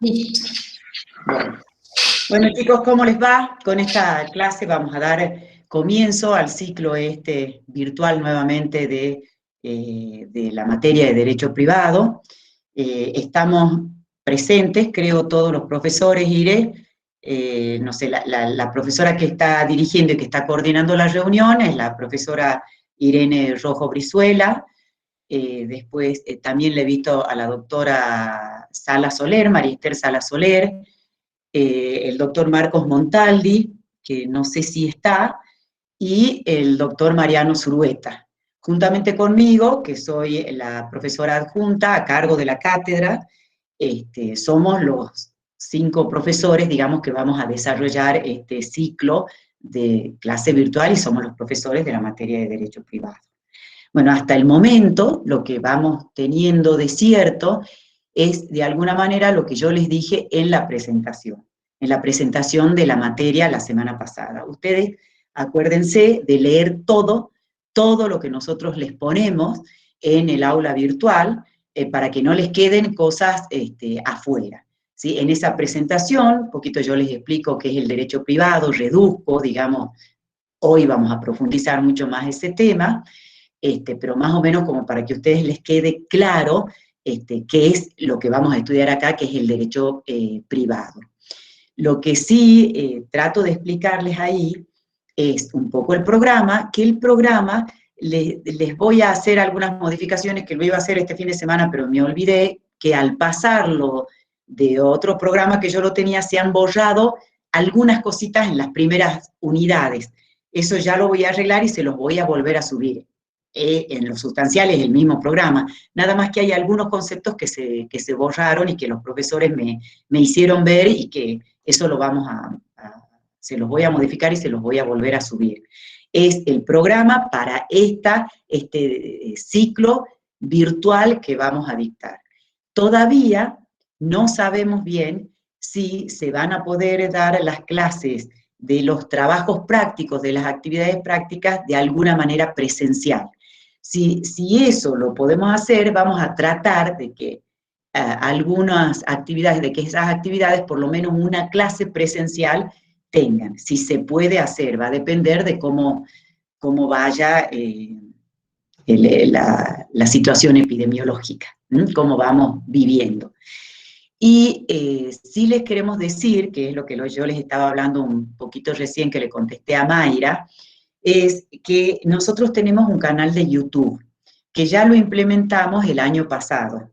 Sí. Bueno, chicos, ¿cómo les va? Con esta clase vamos a dar comienzo al ciclo virtual nuevamente de la materia de Derecho Privado. Estamos presentes, creo, todos los profesores, Iré. No sé, la profesora que está dirigiendo y que está coordinando la reunión es la profesora Irene Rojo Brizuela. Después también le he visto a la doctora Sala Soler, María Esther Sala Soler, el doctor Marcos Montaldi, que no sé si está, y el doctor Mariano Zurueta. Juntamente conmigo, que soy la profesora adjunta a cargo de la cátedra, somos los 5 profesores, digamos, que vamos a desarrollar este ciclo de clase virtual y somos los profesores de la materia de Derecho Privado. Bueno, hasta el momento, lo que vamos teniendo de cierto es, de alguna manera, lo que yo les dije en la presentación de la materia la semana pasada. Ustedes acuérdense de leer todo lo que nosotros les ponemos en el aula virtual, para que no les queden cosas afuera. ¿Sí? En esa presentación, un poquito yo les explico qué es el derecho privado, reduzco, digamos, hoy vamos a profundizar mucho más ese tema, pero más o menos como para que a ustedes les quede claro qué es lo que vamos a estudiar acá, que es el derecho privado. Lo que sí trato de explicarles ahí es un poco el programa, que el programa les voy a hacer algunas modificaciones que lo iba a hacer este fin de semana, pero me olvidé que al pasarlo de otro programa que yo lo tenía, se han borrado algunas cositas en las primeras unidades. Eso ya lo voy a arreglar y se los voy a volver a subir. En lo sustancial es el mismo programa, nada más que hay algunos conceptos que se borraron y que los profesores me hicieron ver y que eso lo vamos se los voy a modificar y se los voy a volver a subir. Es el programa para este ciclo virtual que vamos a dictar. Todavía no sabemos bien si se van a poder dar las clases de los trabajos prácticos, de las actividades prácticas, de alguna manera presencial. Si eso lo podemos hacer, vamos a tratar de que algunas actividades, de que esas actividades, por lo menos una clase presencial, tengan. Si se puede hacer, va a depender de cómo vaya la situación epidemiológica, cómo vamos viviendo. Y sí les queremos decir, que es lo que yo les estaba hablando un poquito recién, que le contesté a Mayra, es que nosotros tenemos un canal de YouTube, que ya lo implementamos el año pasado.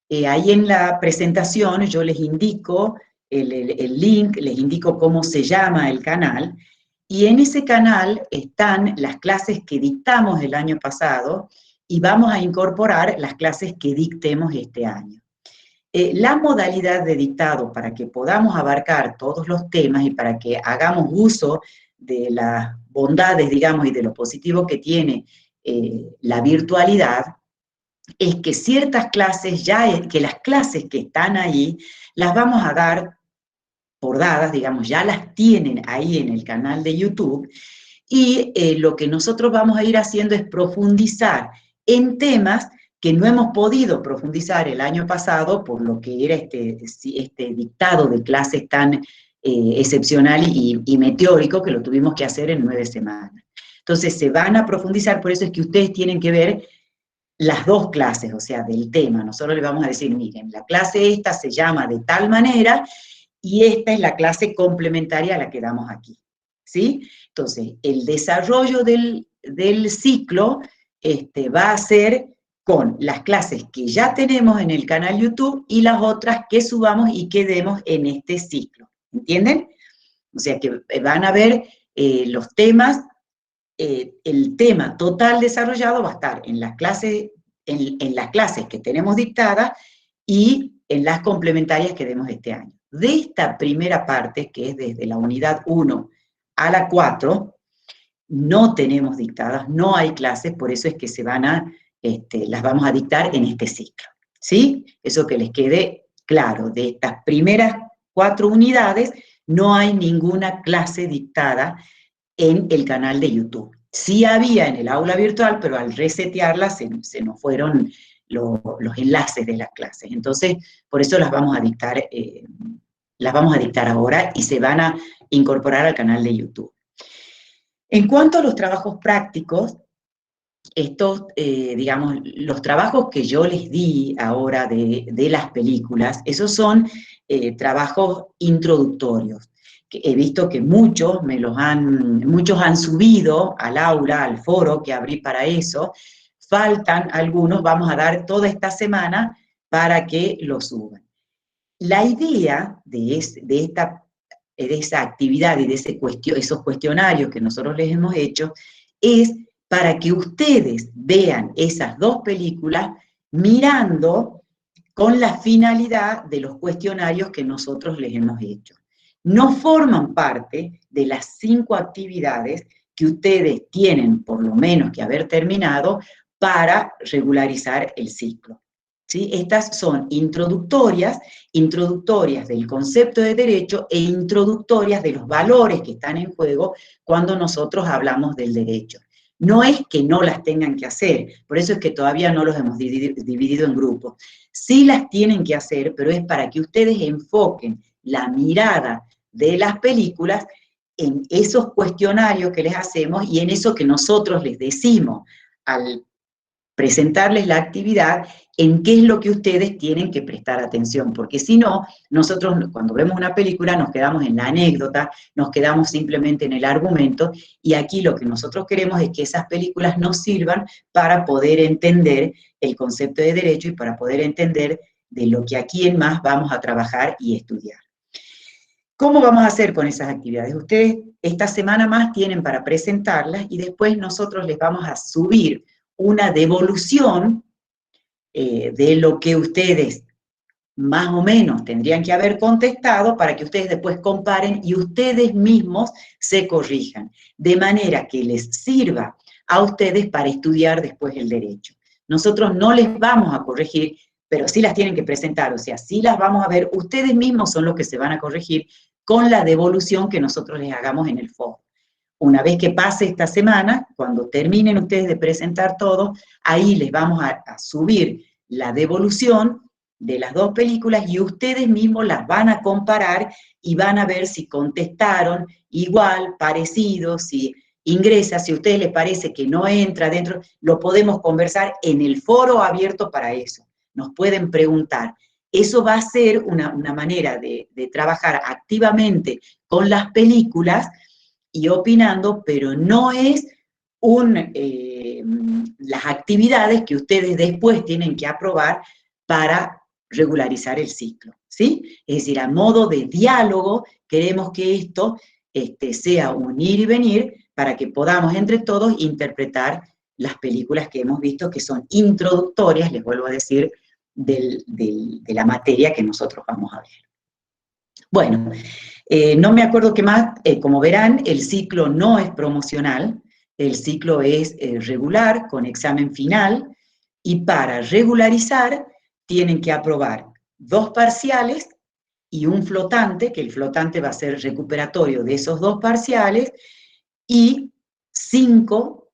Ahí en la presentación yo les indico el link, les indico cómo se llama el canal, y en ese canal están las clases que dictamos el año pasado y vamos a incorporar las clases que dictemos este año. La modalidad de dictado, para que podamos abarcar todos los temas y para que hagamos uso de las bondades, digamos, y de lo positivo que tiene la virtualidad, es que ciertas clases, que las clases que están ahí, las vamos a dar por dadas, digamos, ya las tienen ahí en el canal de YouTube, y lo que nosotros vamos a ir haciendo es profundizar en temas que no hemos podido profundizar el año pasado por lo que era este dictado de clases tan excepcional y meteórico que lo tuvimos que hacer en 9 semanas. Entonces se van a profundizar, por eso es que ustedes tienen que ver las dos clases, o sea, del tema. Nosotros les vamos a decir, miren, la clase esta se llama de tal manera y esta es la clase complementaria a la que damos aquí, ¿sí? Entonces, el desarrollo del ciclo va a ser con las clases que ya tenemos en el canal YouTube y las otras que subamos y que demos en este ciclo, ¿entienden? O sea, que van a ver los temas. El tema total desarrollado va a estar en las clases, en las clases que tenemos dictadas y en las complementarias que demos este año. De esta primera parte, que es desde la unidad 1 a la 4, no tenemos dictadas, no hay clases, por eso es que las vamos a dictar en este ciclo, ¿sí? Eso que les quede claro, de estas primeras 4 unidades no hay ninguna clase dictada en el canal de YouTube. Sí había en el aula virtual, pero al resetearla se nos fueron los enlaces de las clases. Entonces, por eso las vamos a dictar ahora y se van a incorporar al canal de YouTube. En cuanto a los trabajos prácticos, estos, digamos, los trabajos que yo les di ahora de las películas, esos son trabajos introductorios. Que he visto que muchos han subido al aula, al foro que abrí para eso. Faltan algunos, vamos a dar toda esta semana para que lo suban. La idea de esa actividad y de esos cuestionarios que nosotros les hemos hecho es para que ustedes vean esas dos películas mirando con la finalidad de los cuestionarios que nosotros les hemos hecho. No forman parte de las 5 actividades que ustedes tienen por lo menos que haber terminado para regularizar el ciclo. ¿Sí? Estas son introductorias del concepto de derecho e introductorias de los valores que están en juego cuando nosotros hablamos del derecho. No es que no las tengan que hacer, por eso es que todavía no los hemos dividido en grupos. Sí las tienen que hacer, pero es para que ustedes enfoquen la mirada de las películas en esos cuestionarios que les hacemos y en eso que nosotros les decimos al presentarles la actividad, en qué es lo que ustedes tienen que prestar atención, porque si no, nosotros cuando vemos una película nos quedamos en la anécdota, nos quedamos simplemente en el argumento, y aquí lo que nosotros queremos es que esas películas nos sirvan para poder entender el concepto de derecho y para poder entender de lo que aquí en más vamos a trabajar y estudiar. ¿Cómo vamos a hacer con esas actividades? Ustedes esta semana más tienen para presentarlas y después nosotros les vamos a subir una devolución de lo que ustedes más o menos tendrían que haber contestado para que ustedes después comparen y ustedes mismos se corrijan, de manera que les sirva a ustedes para estudiar después el derecho. Nosotros no les vamos a corregir, pero sí las tienen que presentar, o sea, sí las vamos a ver, ustedes mismos son los que se van a corregir con la devolución que nosotros les hagamos en el foro. Una vez que pase esta semana, cuando terminen ustedes de presentar todo, ahí les vamos a subir la devolución de las 2 películas y ustedes mismos las van a comparar y van a ver si contestaron igual, parecido, si ingresa, si a ustedes les parece que no entra dentro, lo podemos conversar en el foro abierto para eso. Nos pueden preguntar. Eso va a ser una manera de trabajar activamente con las películas y opinando, pero no es las actividades que ustedes después tienen que aprobar para regularizar el ciclo, ¿sí? Es decir, a modo de diálogo, queremos que esto sea un ir y venir para que podamos entre todos interpretar las películas que hemos visto que son introductorias, les vuelvo a decir, de la materia que nosotros vamos a ver. Bueno, no me acuerdo qué más, como verán, el ciclo no es promocional, el ciclo es regular, con examen final, y para regularizar tienen que aprobar 2 parciales y un flotante, que el flotante va a ser recuperatorio de esos 2 parciales, y 5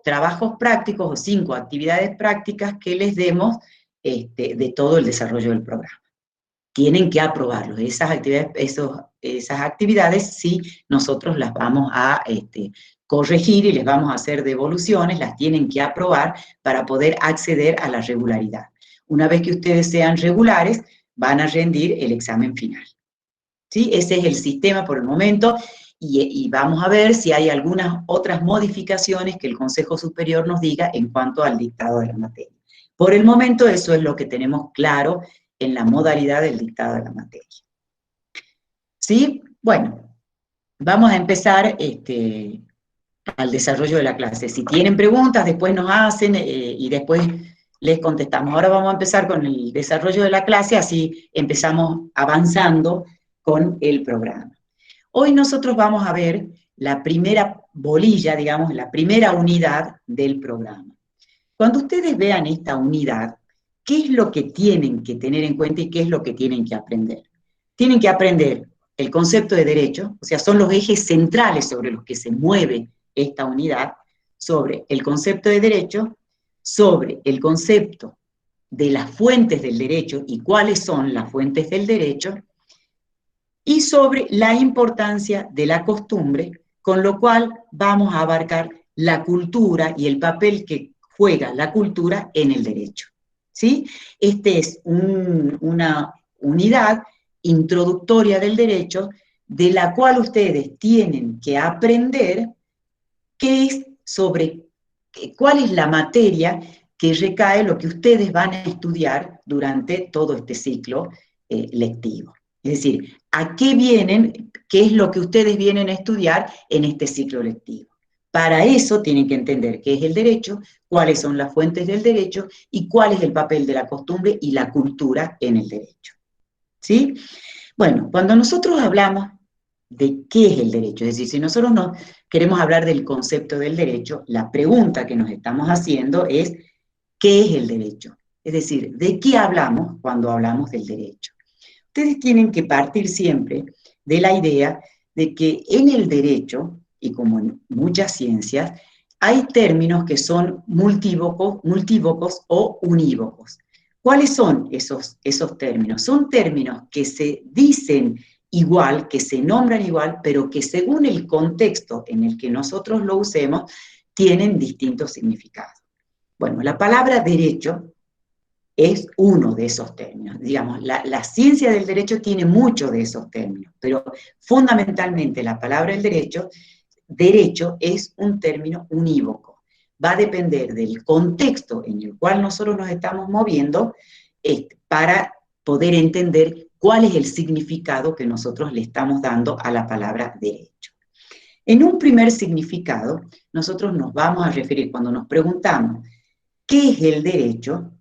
trabajos prácticos o 5 actividades prácticas que les demos de todo el desarrollo del programa. Tienen que aprobarlos. Esas actividades sí nosotros las vamos a corregir y les vamos a hacer devoluciones, las tienen que aprobar para poder acceder a la regularidad. Una vez que ustedes sean regulares, van a rendir el examen final. ¿Sí? Ese es el sistema por el momento y vamos a ver si hay algunas otras modificaciones que el Consejo Superior nos diga en cuanto al dictado de la materia. Por el momento eso es lo que tenemos claro en la modalidad del dictado de la materia. ¿Sí? Bueno, vamos a empezar al desarrollo de la clase. Si tienen preguntas, después nos hacen y después les contestamos. Ahora vamos a empezar con el desarrollo de la clase, así empezamos avanzando con el programa. Hoy nosotros vamos a ver la primera bolilla, digamos, la primera unidad del programa. Cuando ustedes vean esta unidad, ¿qué es lo que tienen que tener en cuenta y qué es lo que tienen que aprender? Tienen que aprender el concepto de derecho, o sea, son los ejes centrales sobre los que se mueve esta unidad, sobre el concepto de derecho, sobre el concepto de las fuentes del derecho y cuáles son las fuentes del derecho, y sobre la importancia de la costumbre, con lo cual vamos a abarcar la cultura y el papel que juega la cultura en el derecho. ¿Sí? Esta es una unidad introductoria del derecho de la cual ustedes tienen que aprender qué es sobre cuál es la materia que recae lo que ustedes van a estudiar durante todo este ciclo lectivo. Es decir, ¿a qué vienen? ¿Qué es lo que ustedes vienen a estudiar en este ciclo lectivo? Para eso tienen que entender qué es el derecho, cuáles son las fuentes del derecho y cuál es el papel de la costumbre y la cultura en el derecho. ¿Sí? Bueno, cuando nosotros hablamos de qué es el derecho, es decir, si nosotros no queremos hablar del concepto del derecho, la pregunta que nos estamos haciendo es ¿qué es el derecho? Es decir, ¿de qué hablamos cuando hablamos del derecho? Ustedes tienen que partir siempre de la idea de que en el derecho, y como en muchas ciencias, hay términos que son multívocos o unívocos. ¿Cuáles son esos términos? Son términos que se dicen igual, que se nombran igual, pero que según el contexto en el que nosotros lo usemos, tienen distintos significados. Bueno, la palabra derecho es uno de esos términos. Digamos, la ciencia del derecho tiene muchos de esos términos, pero fundamentalmente la palabra del derecho es un término unívoco. Va a depender del contexto en el cual nosotros nos estamos moviendo para poder entender cuál es el significado que nosotros le estamos dando a la palabra derecho. En un primer significado, nosotros nos vamos a referir, cuando nos preguntamos ¿qué es el derecho?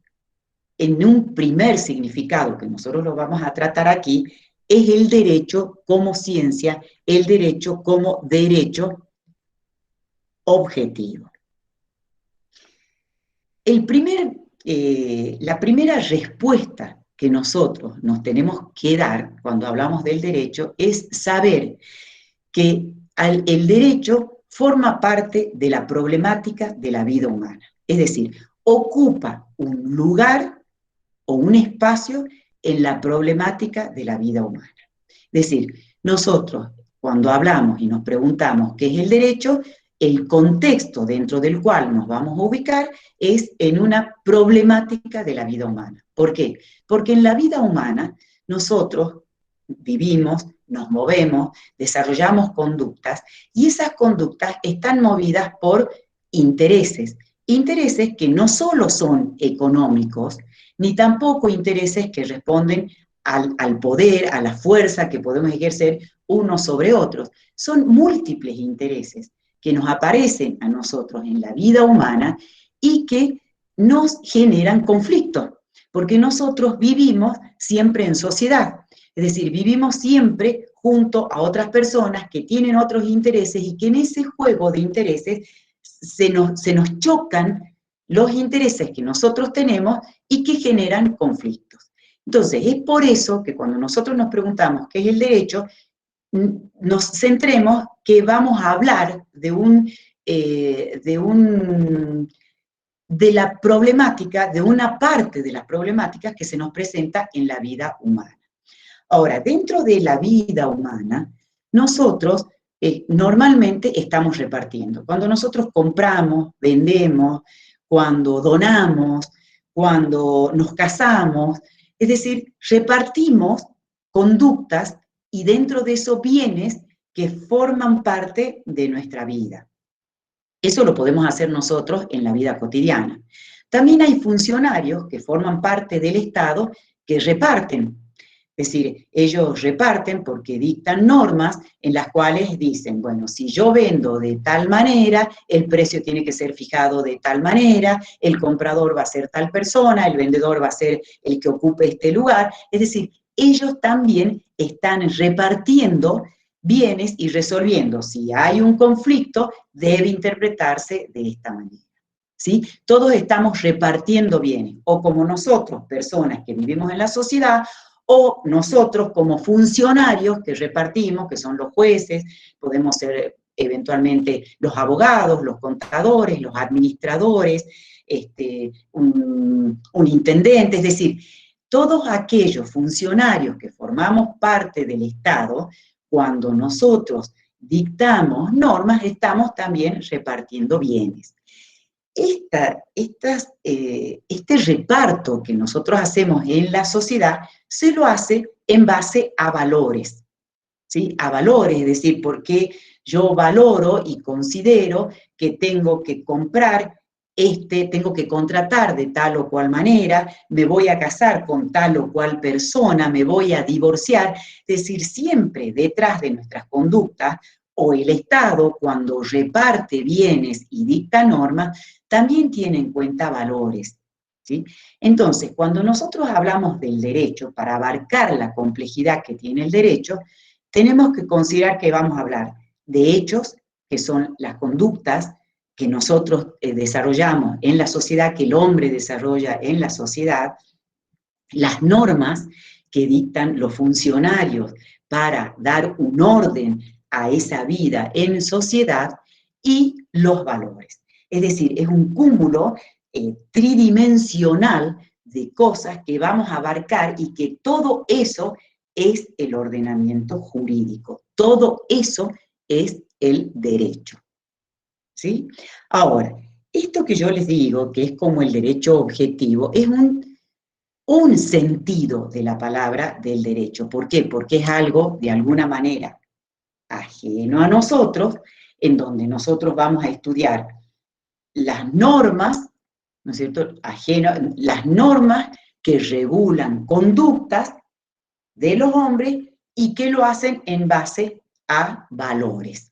En un primer significado que nosotros lo vamos a tratar aquí, es el derecho como ciencia, el derecho como derecho objetivo. La primera respuesta que nosotros nos tenemos que dar cuando hablamos del derecho es saber que el derecho forma parte de la problemática de la vida humana. Es decir, ocupa un lugar o un espacio en la problemática de la vida humana. Es decir, nosotros cuando hablamos y nos preguntamos qué es el derecho, el contexto dentro del cual nos vamos a ubicar es en una problemática de la vida humana. ¿Por qué? Porque en la vida humana nosotros vivimos, nos movemos, desarrollamos conductas y esas conductas están movidas por intereses. Intereses que no solo son económicos, ni tampoco intereses que responden al poder, a la fuerza que podemos ejercer unos sobre otros. Son múltiples intereses que nos aparecen a nosotros en la vida humana y que nos generan conflictos, porque nosotros vivimos siempre en sociedad, es decir, vivimos siempre junto a otras personas que tienen otros intereses y que en ese juego de intereses se nos chocan los intereses que nosotros tenemos y que generan conflictos. Entonces, es por eso que cuando nosotros nos preguntamos qué es el derecho, nos centremos que vamos a hablar de la problemática, de una parte de las problemáticas que se nos presenta en la vida humana. Ahora, dentro de la vida humana, nosotros normalmente estamos repartiendo. Cuando nosotros compramos, vendemos, cuando donamos, cuando nos casamos, es decir, repartimos conductas y dentro de eso bienes que forman parte de nuestra vida. Eso lo podemos hacer nosotros en la vida cotidiana. También hay funcionarios que forman parte del Estado que reparten. Es decir, ellos reparten porque dictan normas en las cuales dicen, bueno, si yo vendo de tal manera, el precio tiene que ser fijado de tal manera, el comprador va a ser tal persona, el vendedor va a ser el que ocupe este lugar. Es decir, ellos también están repartiendo bienes y resolviendo. Si hay un conflicto, debe interpretarse de esta manera. ¿Sí? Todos estamos repartiendo bienes, o como nosotros, personas que vivimos en la sociedad, o nosotros como funcionarios que repartimos, que son los jueces, podemos ser eventualmente los abogados, los contadores, los administradores, un intendente, es decir, todos aquellos funcionarios que formamos parte del Estado, cuando nosotros dictamos normas, estamos también repartiendo bienes. Este reparto que nosotros hacemos en la sociedad se lo hace en base a valores, ¿sí? A valores, es decir, porque yo valoro y considero que tengo que comprar tengo que contratar de tal o cual manera, me voy a casar con tal o cual persona, me voy a divorciar. Es decir, siempre detrás de nuestras conductas, o el Estado, cuando reparte bienes y dicta normas, también tiene en cuenta valores, ¿sí? Entonces, cuando nosotros hablamos del derecho, para abarcar la complejidad que tiene el derecho, tenemos que considerar que vamos a hablar de hechos, que son las conductas que nosotros desarrollamos en la sociedad, que el hombre desarrolla en la sociedad, las normas que dictan los funcionarios para dar un orden a esa vida en sociedad y los valores. Es decir, es un cúmulo tridimensional de cosas que vamos a abarcar y que todo eso es el ordenamiento jurídico. Todo eso es el derecho. ¿Sí? Ahora, esto que yo les digo, que es como el derecho objetivo, es un sentido de la palabra del derecho. ¿Por qué? Porque es algo, de alguna manera, ajeno a nosotros, en donde nosotros vamos a estudiar las normas, ¿no es cierto? Las normas que regulan conductas de los hombres y que lo hacen en base a valores.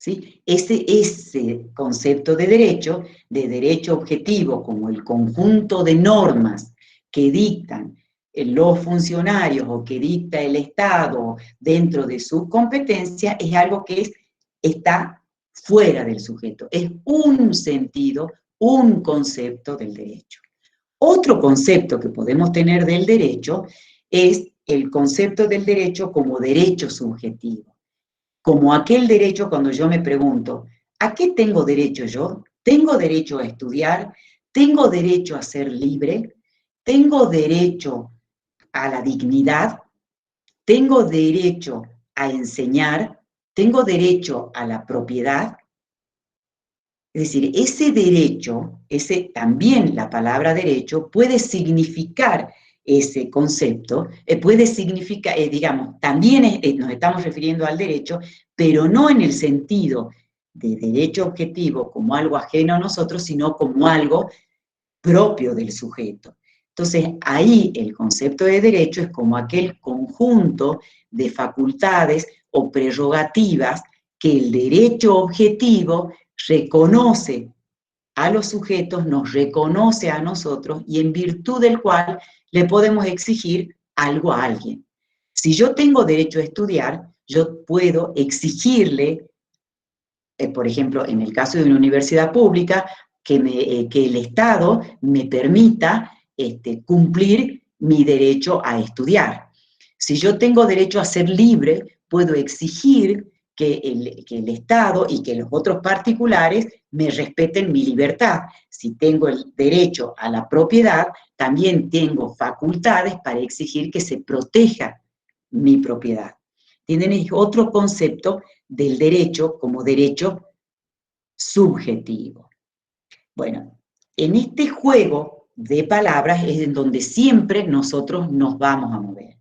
¿Sí? Ese concepto de derecho objetivo, como el conjunto de normas que dictan los funcionarios o que dicta el Estado dentro de sus competencias, es algo que está fuera del sujeto, es un sentido, un concepto del derecho. Otro concepto que podemos tener del derecho es el concepto del derecho como derecho subjetivo. Como aquel derecho cuando yo me pregunto, ¿a qué tengo derecho yo? ¿Tengo derecho a estudiar? ¿Tengo derecho a ser libre? ¿Tengo derecho a la dignidad? ¿Tengo derecho a enseñar? ¿Tengo derecho a la propiedad? Es decir, ese derecho, también la palabra derecho, puede significar ese concepto, puede significar, digamos, también nos estamos refiriendo al derecho, pero no en el sentido de derecho objetivo como algo ajeno a nosotros, sino como algo propio del sujeto. Entonces, ahí el concepto de derecho es como aquel conjunto de facultades o prerrogativas que el derecho objetivo reconoce a los sujetos, nos reconoce a nosotros y en virtud del cual le podemos exigir algo a alguien. Si yo tengo derecho a estudiar, yo puedo exigirle, por ejemplo, en el caso de una universidad pública, que el Estado me permita cumplir mi derecho a estudiar. Si yo tengo derecho a ser libre, puedo exigir que el Estado y que los otros particulares me respeten mi libertad. Si tengo el derecho a la propiedad, también tengo facultades para exigir que se proteja mi propiedad. Tienen otro concepto del derecho como derecho subjetivo. Bueno, en este juego de palabras es en donde siempre nosotros nos vamos a mover.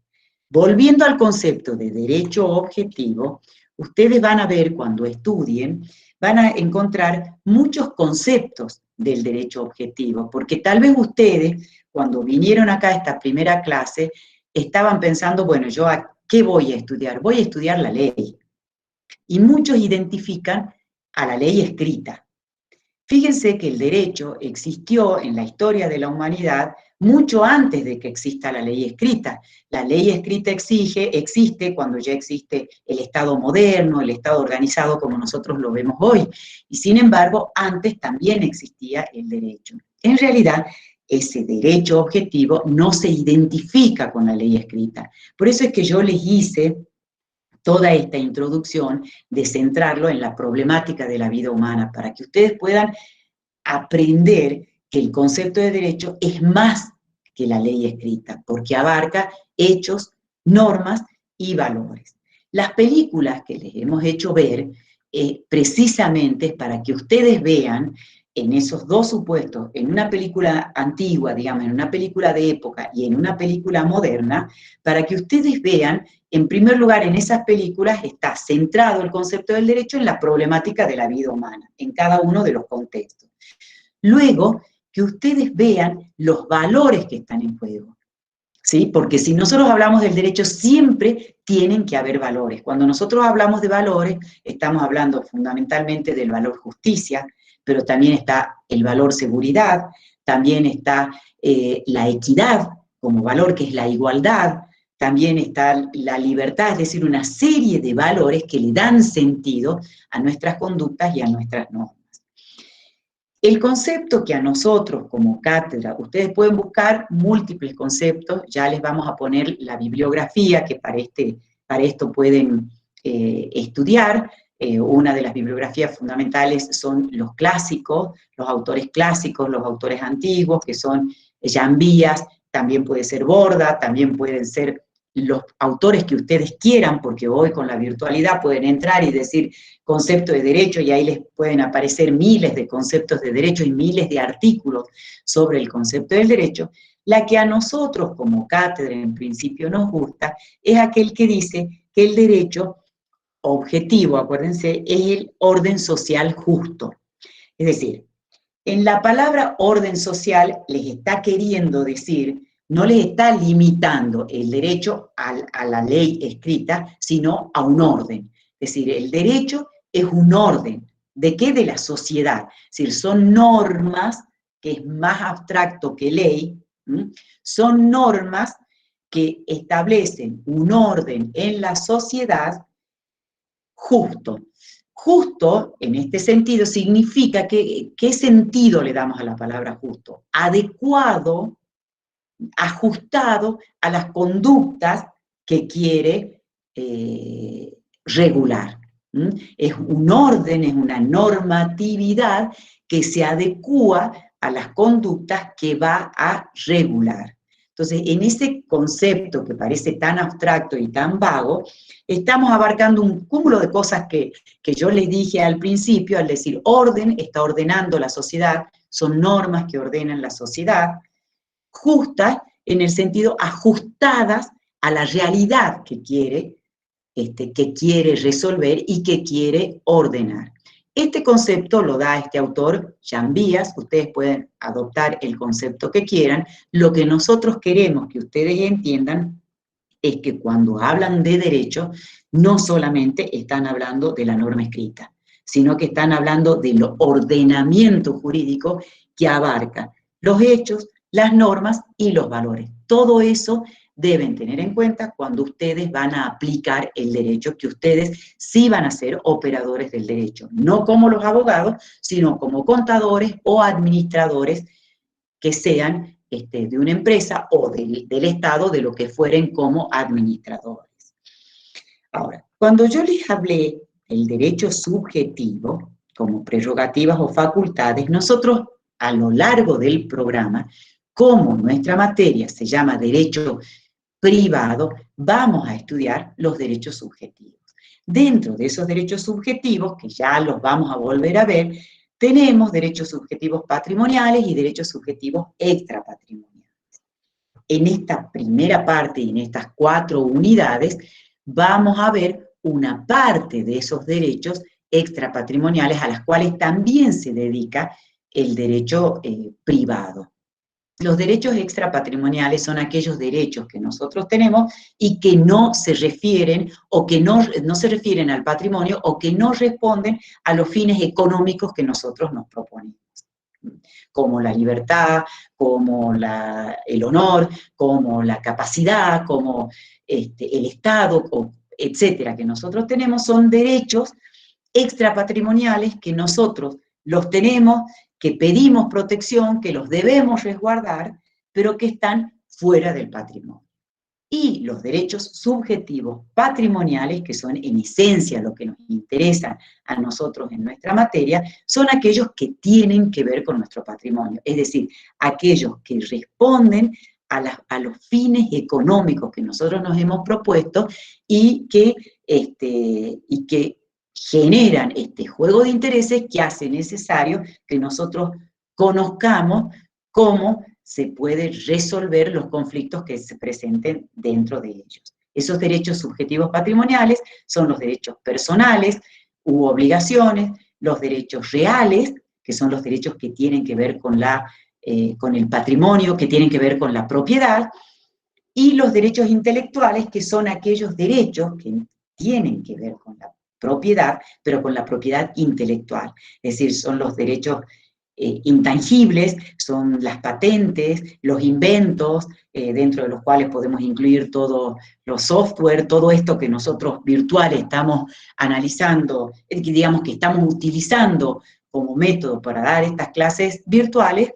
Volviendo al concepto de derecho objetivo, ustedes van a ver cuando estudien, van a encontrar muchos conceptos del derecho objetivo, porque tal vez ustedes, cuando vinieron acá a esta primera clase, estaban pensando, bueno, ¿yo a qué voy a estudiar? Voy a estudiar la ley. Y muchos identifican a la ley escrita. Fíjense que el derecho existió en la historia de la humanidad mucho antes de que exista la ley escrita. La ley escrita existe cuando ya existe el Estado moderno, el Estado organizado como nosotros lo vemos hoy. Y sin embargo, antes también existía el derecho. En realidad, ese derecho objetivo no se identifica con la ley escrita. Por eso es que yo les hice toda esta introducción de centrarlo en la problemática de la vida humana, para que ustedes puedan aprender que el concepto de derecho es más que la ley escrita, porque abarca hechos, normas y valores. Las películas que les hemos hecho ver precisamente es para que ustedes vean en esos dos supuestos, en una película antigua, digamos, en una película de época y en una película moderna, para que ustedes vean, en primer lugar, en esas películas está centrado el concepto del derecho en la problemática de la vida humana, en cada uno de los contextos. Luego, que ustedes vean los valores que están en juego, ¿sí? Porque si nosotros hablamos del derecho, siempre tienen que haber valores. Cuando nosotros hablamos de valores, estamos hablando fundamentalmente del valor justicia, pero también está el valor seguridad, también está la equidad como valor, que es la igualdad, también está la libertad, es decir, una serie de valores que le dan sentido a nuestras conductas y a nuestras normas. El concepto que a nosotros como cátedra, ustedes pueden buscar múltiples conceptos, ya les vamos a poner la bibliografía que para esto pueden estudiar. Una de las bibliografías fundamentales son los clásicos, los autores clásicos, los autores antiguos, que son Jan Bias, también puede ser Borda, también pueden ser los autores que ustedes quieran, porque hoy con la virtualidad pueden entrar y decir concepto de derecho y ahí les pueden aparecer miles de conceptos de derecho y miles de artículos sobre el concepto del derecho. La que a nosotros como cátedra en principio nos gusta es aquel que dice que el derecho objetivo, acuérdense, es el orden social justo. Es decir, en la palabra orden social les está queriendo decir, no les está limitando el derecho a la ley escrita, sino a un orden. Es decir, el derecho es un orden. ¿De qué? De la sociedad. Es decir, son normas, que es más abstracto que ley, son normas que establecen un orden en la sociedad justo. Justo, en este sentido, significa que, ¿qué sentido le damos a la palabra justo? Adecuado, ajustado a las conductas que quiere regular. Es un orden, es una normatividad que se adecúa a las conductas que va a regular. Entonces, en ese concepto que parece tan abstracto y tan vago, estamos abarcando un cúmulo de cosas que yo les dije al principio, al decir orden, está ordenando la sociedad, son normas que ordenan la sociedad, justas en el sentido ajustadas a la realidad que quiere resolver y que quiere ordenar. Este concepto lo da este autor, Jan Bias, ustedes pueden adoptar el concepto que quieran. Lo que nosotros queremos que ustedes entiendan es que cuando hablan de derecho, no solamente están hablando de la norma escrita, sino que están hablando del ordenamiento jurídico que abarca los hechos, las normas y los valores. Todo eso deben tener en cuenta cuando ustedes van a aplicar el derecho, que ustedes sí van a ser operadores del derecho, no como los abogados, sino como contadores o administradores que sean de una empresa o del Estado, de lo que fueren como administradores. Ahora, cuando yo les hablé del derecho subjetivo, como prerrogativas o facultades, nosotros a lo largo del programa, como nuestra materia se llama derecho privado, vamos a estudiar los derechos subjetivos. Dentro de esos derechos subjetivos, que ya los vamos a volver a ver, tenemos derechos subjetivos patrimoniales y derechos subjetivos extrapatrimoniales. En esta primera parte y en estas 4 unidades vamos a ver una parte de esos derechos extrapatrimoniales a las cuales también se dedica el derecho privado. Los derechos extrapatrimoniales son aquellos derechos que nosotros tenemos y que no se refieren o que no se refieren al patrimonio o que no responden a los fines económicos que nosotros nos proponemos, como la libertad, como el honor, como la capacidad, como el Estado, etcétera, que nosotros tenemos, son derechos extrapatrimoniales que nosotros los tenemos, que pedimos protección, que los debemos resguardar, pero que están fuera del patrimonio. Y los derechos subjetivos patrimoniales, que son en esencia lo que nos interesa a nosotros en nuestra materia, son aquellos que tienen que ver con nuestro patrimonio, es decir, aquellos que responden a los fines económicos que nosotros nos hemos propuesto y que generan este juego de intereses que hace necesario que nosotros conozcamos cómo se puede resolver los conflictos que se presenten dentro de ellos. Esos derechos subjetivos patrimoniales son los derechos personales u obligaciones, los derechos reales, que son los derechos que tienen que ver con el patrimonio, que tienen que ver con la propiedad, y los derechos intelectuales, que son aquellos derechos que tienen que ver con la propiedad, pero con la propiedad intelectual. Es decir, son los derechos intangibles, son las patentes, los inventos, dentro de los cuales podemos incluir todos los software, todo esto que nosotros virtuales estamos analizando, digamos que estamos utilizando como método para dar estas clases virtuales,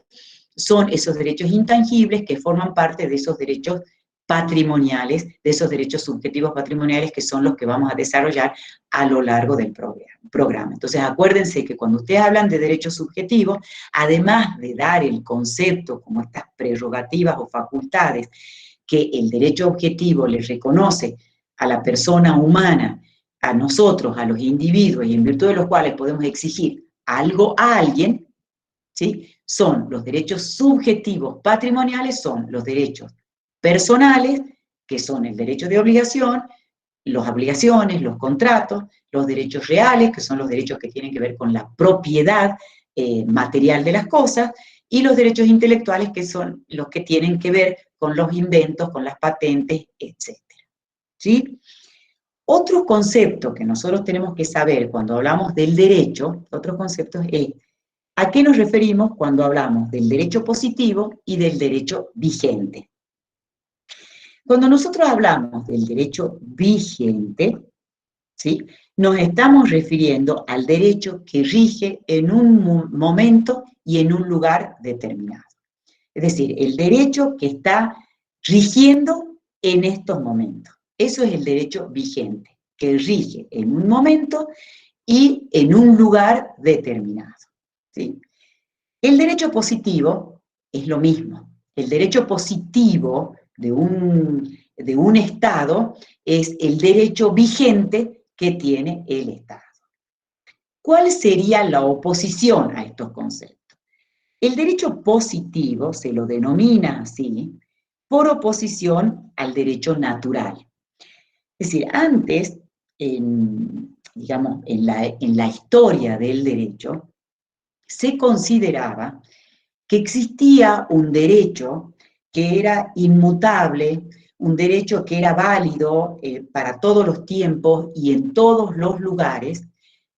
son esos derechos intangibles que forman parte de esos derechos patrimoniales, de esos derechos subjetivos patrimoniales que son los que vamos a desarrollar a lo largo del programa. Entonces, acuérdense que cuando ustedes hablan de derechos subjetivos, además de dar el concepto como estas prerrogativas o facultades que el derecho objetivo les reconoce a la persona humana, a nosotros, a los individuos, y en virtud de los cuales podemos exigir algo a alguien, ¿sí? Son los derechos subjetivos patrimoniales, son los derechos personales, que son el derecho de obligación, las obligaciones, los contratos, los derechos reales, que son los derechos que tienen que ver con la propiedad material de las cosas, y los derechos intelectuales, que son los que tienen que ver con los inventos, con las patentes, etc. ¿Sí? Otro concepto que nosotros tenemos que saber cuando hablamos del derecho, otro concepto es ¿a qué nos referimos cuando hablamos del derecho positivo y del derecho vigente? Cuando nosotros hablamos del derecho vigente, ¿sí?, nos estamos refiriendo al derecho que rige en un momento y en un lugar determinado. Es decir, el derecho que está rigiendo en estos momentos. Eso es el derecho vigente, que rige en un momento y en un lugar determinado, ¿sí? El derecho positivo es lo mismo. El derecho positivo de un Estado es el derecho vigente que tiene el Estado. ¿Cuál sería la oposición a estos conceptos? El derecho positivo se lo denomina así por oposición al derecho natural. Es decir, antes, digamos, en la historia del derecho, se consideraba que existía un derecho que era inmutable, un derecho que era válido para todos los tiempos y en todos los lugares,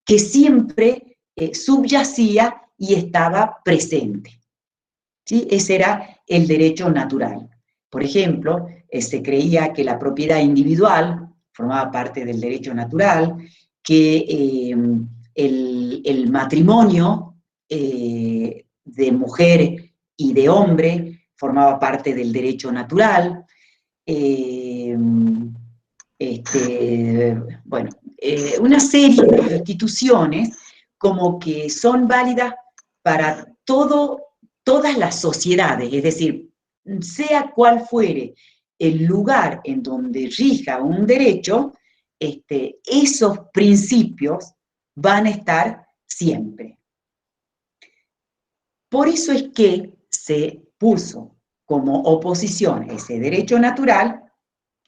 que siempre subyacía y estaba presente, ¿sí? Ese era el derecho natural. Por ejemplo, se creía que la propiedad individual formaba parte del derecho natural, que el matrimonio de mujer y de hombre formaba parte del derecho natural, una serie de instituciones como que son válidas para todas las sociedades, es decir, sea cual fuere el lugar en donde rija un derecho, esos principios van a estar siempre. Por eso es que se puso como oposición a ese derecho natural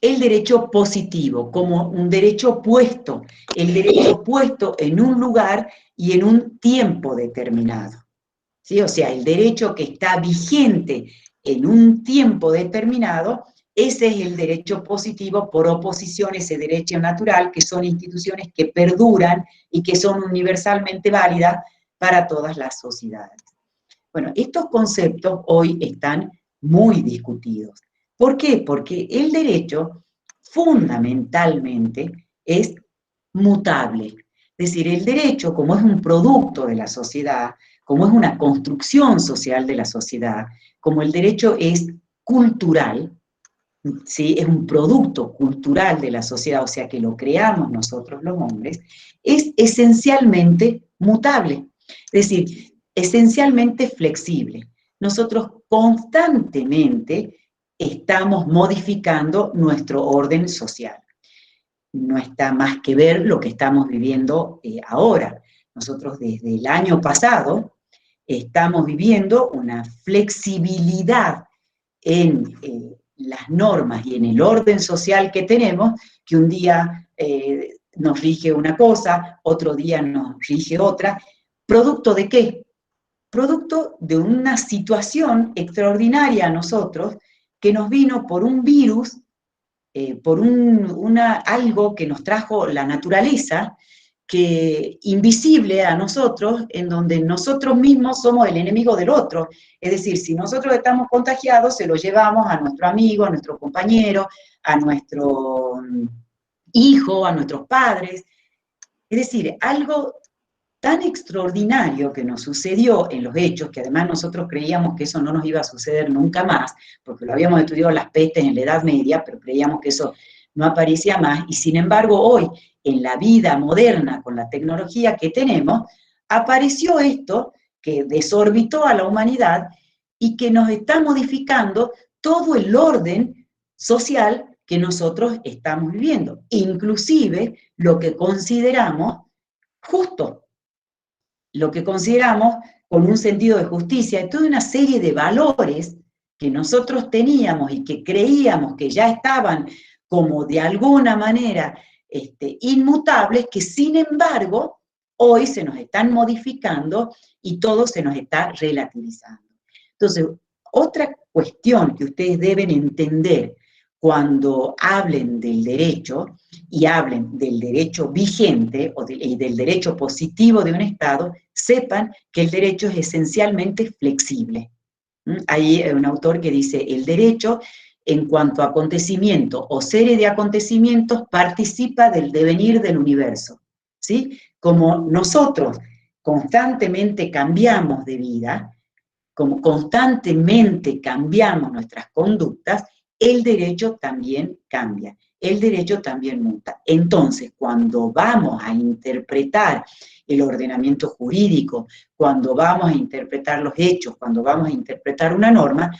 el derecho positivo, como un derecho puesto, el derecho puesto en un lugar y en un tiempo determinado, ¿sí? O sea, el derecho que está vigente en un tiempo determinado, ese es el derecho positivo por oposición a ese derecho natural, que son instituciones que perduran y que son universalmente válidas para todas las sociedades. Bueno, estos conceptos hoy están muy discutidos. ¿Por qué? Porque el derecho fundamentalmente es mutable. Es decir, el derecho, como es un producto de la sociedad, como es una construcción social de la sociedad, como el derecho es cultural, ¿sí? Es un producto cultural de la sociedad, o sea que lo creamos nosotros los hombres, es esencialmente mutable, es decir, esencialmente flexible. Nosotros constantemente estamos modificando nuestro orden social. No está más que ver lo que estamos viviendo ahora. Nosotros desde el año pasado estamos viviendo una flexibilidad en las normas y en el orden social que tenemos, que un día nos rige una cosa, otro día nos rige otra. ¿Producto de qué? Producto de una situación extraordinaria a nosotros que nos vino por un virus, por algo que nos trajo la naturaleza, que invisible a nosotros, en donde nosotros mismos somos el enemigo del otro. Es decir, si nosotros estamos contagiados, se lo llevamos a nuestro amigo, a nuestro compañero, a nuestro hijo, a nuestros padres. Es decir, algo tan extraordinario que nos sucedió en los hechos, que además nosotros creíamos que eso no nos iba a suceder nunca más, porque lo habíamos estudiado las pestes en la Edad Media, pero creíamos que eso no aparecía más, y sin embargo hoy, en la vida moderna, con la tecnología que tenemos, apareció esto que desorbitó a la humanidad y que nos está modificando todo el orden social que nosotros estamos viviendo, inclusive lo que consideramos justo, lo que consideramos con un sentido de justicia, y toda una serie de valores que nosotros teníamos y que creíamos que ya estaban como de alguna manera inmutables, que sin embargo hoy se nos están modificando y todo se nos está relativizando. Entonces, otra cuestión que ustedes deben entender cuando hablen del derecho y hablen del derecho vigente y del derecho positivo de un Estado, sepan que el derecho es esencialmente flexible. Hay un autor que dice, el derecho, en cuanto a acontecimiento o serie de acontecimientos, participa del devenir del universo. ¿Sí? Como nosotros constantemente cambiamos de vida, como constantemente cambiamos nuestras conductas, el derecho también cambia, el derecho también muta. Entonces, cuando vamos a interpretar el ordenamiento jurídico, cuando vamos a interpretar los hechos, cuando vamos a interpretar una norma,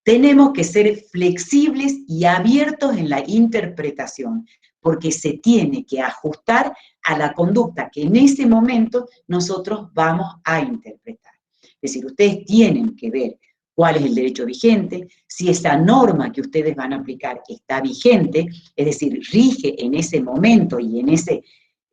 tenemos que ser flexibles y abiertos en la interpretación, porque se tiene que ajustar a la conducta que en ese momento nosotros vamos a interpretar. Es decir, ustedes tienen que ver cuál es el derecho vigente, si esa norma que ustedes van a aplicar está vigente, es decir, rige en ese momento y en ese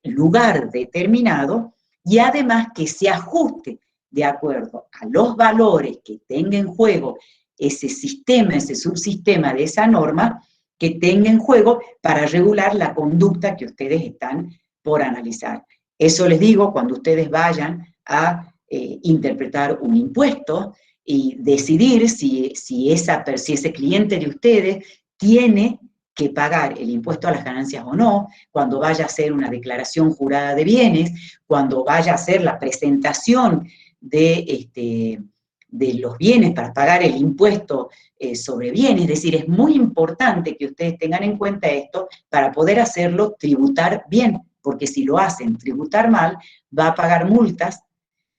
lugar determinado, y además que se ajuste de acuerdo a los valores que tenga en juego ese sistema, ese subsistema de esa norma, que tenga en juego para regular la conducta que ustedes están por analizar. Eso les digo cuando ustedes vayan a interpretar un impuesto y decidir si ese cliente de ustedes tiene que pagar el impuesto a las ganancias o no, cuando vaya a hacer una declaración jurada de bienes, cuando vaya a hacer la presentación de los bienes para pagar el impuesto sobre bienes. Es decir, es muy importante que ustedes tengan en cuenta esto para poder hacerlo tributar bien, porque si lo hacen tributar mal, va a pagar multas,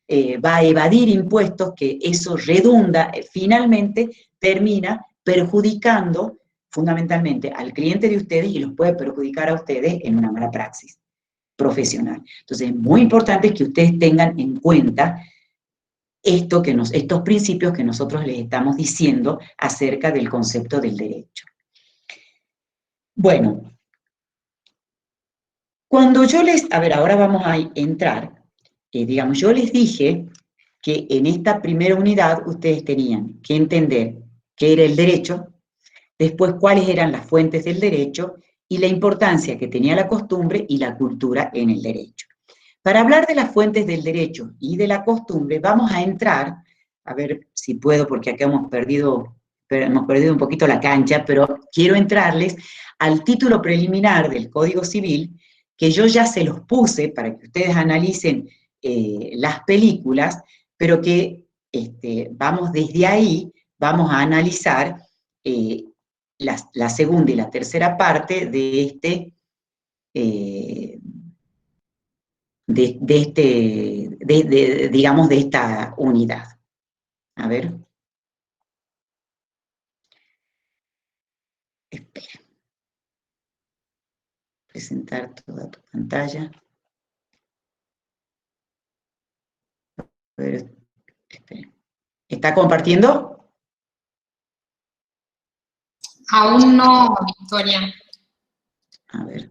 va a evadir impuestos, que eso redunda, finalmente termina perjudicando fundamentalmente al cliente de ustedes y los puede perjudicar a ustedes en una mala praxis profesional. Entonces, es muy importante que ustedes tengan en cuenta estos principios que nosotros les estamos diciendo acerca del concepto del derecho. Bueno, cuando yo ahora vamos a entrar, digamos, yo les dije que en esta primera unidad ustedes tenían que entender qué era el derecho, después cuáles eran las fuentes del derecho y la importancia que tenía la costumbre y la cultura en el derecho. Para hablar de las fuentes del derecho y de la costumbre, vamos a entrar, a ver si puedo, porque acá hemos perdido un poquito la cancha, pero quiero entrarles al título preliminar del Código Civil, que yo ya se los puse para que ustedes analicen las películas, pero que vamos desde ahí, vamos a analizar la segunda y la tercera parte de este, digamos, de esta unidad. A ver. Espera. Presentar toda tu pantalla. A ver, espera. ¿Está compartiendo? Aún no, Victoria. A ver.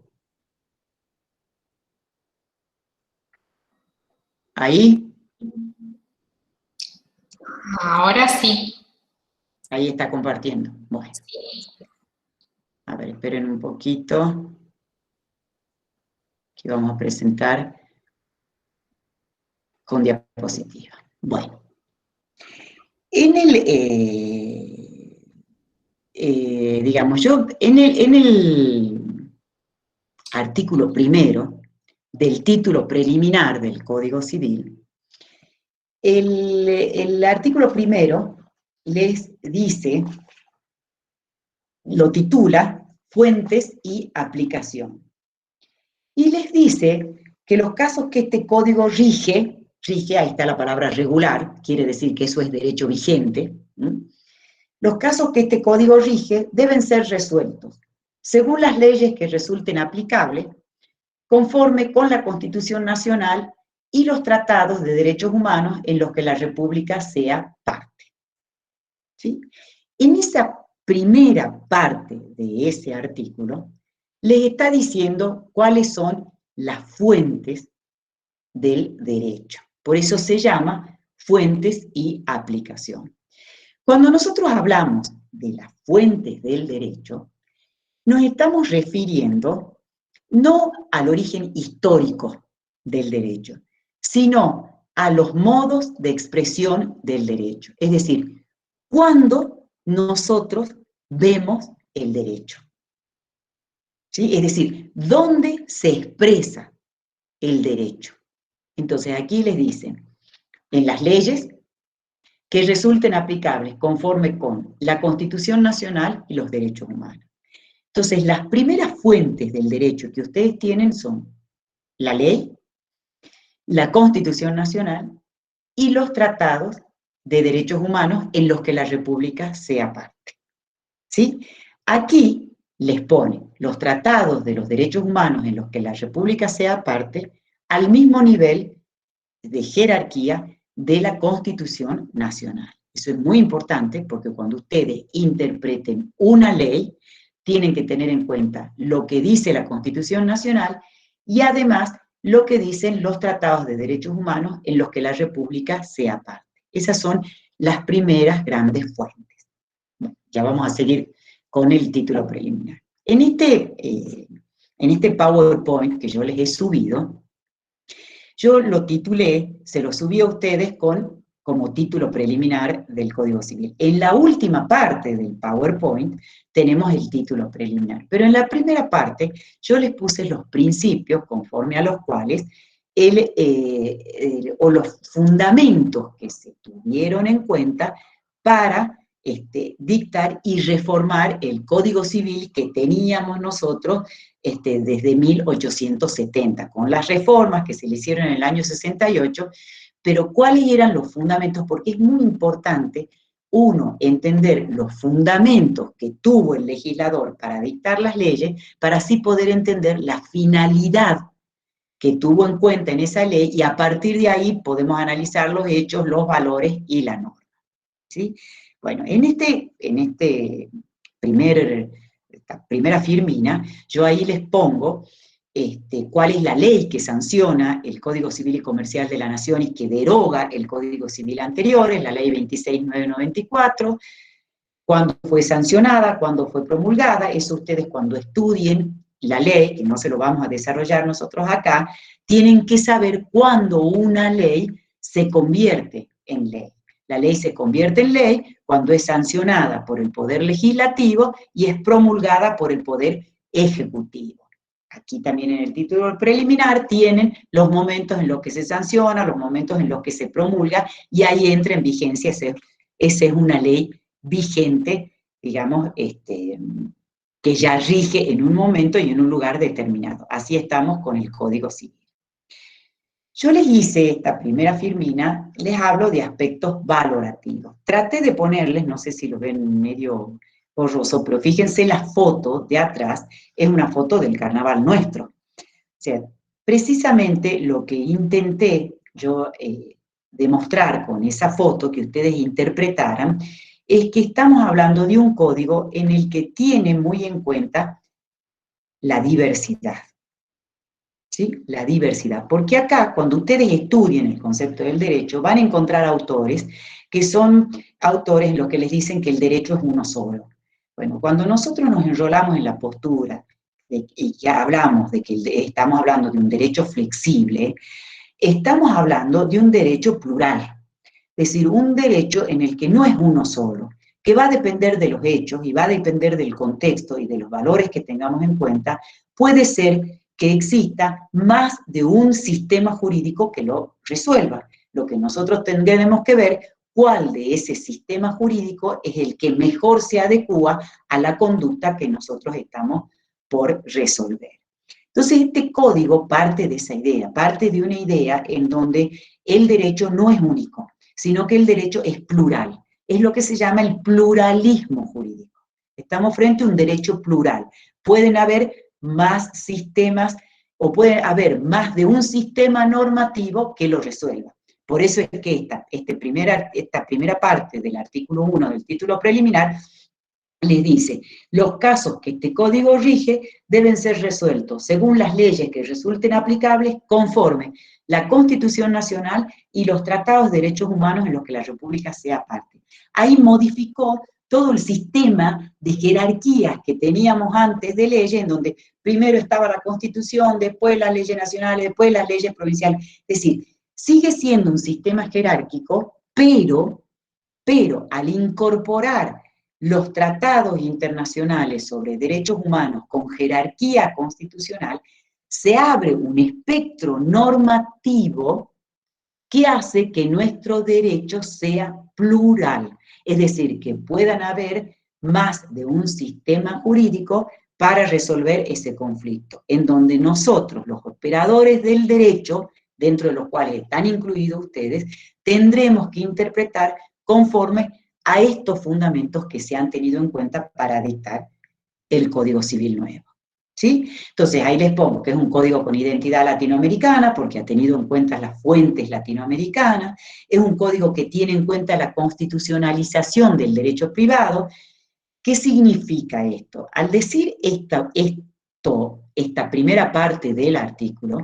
¿Ahí? Ahora sí. Ahí está compartiendo. Bueno. A ver, esperen un poquito. Que vamos a presentar con diapositiva. Bueno. En el, digamos, yo, en el artículo primero del título preliminar del Código Civil, el artículo primero les dice, lo titula Fuentes y aplicación. Y les dice que los casos que este código rige, ahí está la palabra regular, quiere decir que eso es derecho vigente, los casos que este código rige deben ser resueltos según las leyes que resulten aplicables, conforme con la Constitución Nacional y los tratados de derechos humanos en los que la República sea parte. ¿Sí? En esa primera parte de ese artículo, les está diciendo cuáles son las fuentes del derecho. Por eso se llama fuentes y aplicación. Cuando nosotros hablamos de las fuentes del derecho, nos estamos refiriendo no al origen histórico del derecho, sino a los modos de expresión del derecho. Es decir, cuando nosotros vemos el derecho. ¿Sí? Es decir, ¿dónde se expresa el derecho? Entonces aquí les dicen, en las leyes que resulten aplicables conforme con la Constitución Nacional y los derechos humanos. Entonces, las primeras fuentes del derecho que ustedes tienen son la ley, la Constitución Nacional y los tratados de derechos humanos en los que la República sea parte. ¿Sí? Aquí les pone los tratados de los derechos humanos en los que la República sea parte al mismo nivel de jerarquía de la Constitución Nacional. Eso es muy importante porque cuando ustedes interpreten una ley, tienen que tener en cuenta lo que dice la Constitución Nacional y además lo que dicen los tratados de derechos humanos en los que la República sea parte. Esas son las primeras grandes fuentes. Bueno, ya vamos a seguir con el título preliminar. En este PowerPoint que yo les he subido, yo lo titulé, se lo subí a ustedes como título preliminar del Código Civil. En la última parte del PowerPoint tenemos el título preliminar, pero en la primera parte yo les puse los principios conforme a los cuales o los fundamentos que se tuvieron en cuenta para dictar y reformar el Código Civil que teníamos nosotros desde 1870, con las reformas que se le hicieron en el año 68, pero ¿cuáles eran los fundamentos? Porque es muy importante, uno, entender los fundamentos que tuvo el legislador para dictar las leyes, para así poder entender la finalidad que tuvo en cuenta en esa ley, y a partir de ahí podemos analizar los hechos, los valores y la norma. ¿Sí? Bueno, en esta primera firmina, yo ahí les pongo cuál es la ley que sanciona el Código Civil y Comercial de la Nación y que deroga el Código Civil anterior, es la ley 26.994, cuándo fue sancionada, cuándo fue promulgada. Eso ustedes cuando estudien la ley, que no se lo vamos a desarrollar nosotros acá, tienen que saber cuándo una ley se convierte en ley. La ley se convierte en ley cuando es sancionada por el Poder Legislativo y es promulgada por el Poder Ejecutivo. Aquí también en el título preliminar tienen los momentos en los que se sanciona, los momentos en los que se promulga, y ahí entra en vigencia, esa es una ley vigente digamos, que ya rige en un momento y en un lugar determinado. Así estamos con el Código Civil. Yo les hice esta primera firmina, les hablo de aspectos valorativos. Traté de ponerles, no sé si lo ven medio borroso, pero fíjense la foto de atrás, es una foto del carnaval nuestro. O sea, precisamente lo que intenté yo demostrar con esa foto, que ustedes interpretaran, es que estamos hablando de un código en el que tiene muy en cuenta la diversidad. ¿Sí? La diversidad. Porque acá, cuando ustedes estudien el concepto del derecho, van a encontrar autores que son autores en los que les dicen que el derecho es uno solo. Bueno, cuando nosotros nos enrolamos en la postura y ya hablamos de que estamos hablando de un derecho flexible, estamos hablando de un derecho plural. Es decir, un derecho en el que no es uno solo, que va a depender de los hechos y va a depender del contexto y de los valores que tengamos en cuenta. Puede ser que exista más de un sistema jurídico que lo resuelva. Lo que nosotros tendremos que ver, cuál de ese sistema jurídico es el que mejor se adecua a la conducta que nosotros estamos por resolver. Entonces, este código parte de esa idea, parte de una idea en donde el derecho no es único, sino que el derecho es plural. Es lo que se llama el pluralismo jurídico. Estamos frente a un derecho plural. Pueden haber más sistemas o puede haber más de un sistema normativo que lo resuelva. Por eso es que esta primera parte del artículo 1 del título preliminar les dice, los casos que este código rige deben ser resueltos según las leyes que resulten aplicables conforme la Constitución Nacional y los tratados de derechos humanos en los que la República sea parte. Ahí modificó todo el sistema de jerarquías que teníamos antes de leyes, en donde primero estaba la Constitución, después las leyes nacionales, después las leyes provinciales. Es decir, sigue siendo un sistema jerárquico, pero al incorporar los tratados internacionales sobre derechos humanos con jerarquía constitucional, se abre un espectro normativo que hace que nuestro derecho sea plural, es decir, que puedan haber más de un sistema jurídico para resolver ese conflicto, en donde nosotros, los operadores del derecho, dentro de los cuales están incluidos ustedes, tendremos que interpretar conforme a estos fundamentos que se han tenido en cuenta para dictar el Código Civil nuevo. ¿Sí? Entonces ahí les pongo que es un código con identidad latinoamericana porque ha tenido en cuenta las fuentes latinoamericanas, es un código que tiene en cuenta la constitucionalización del derecho privado. ¿Qué significa esto? Al decir esta primera parte del artículo,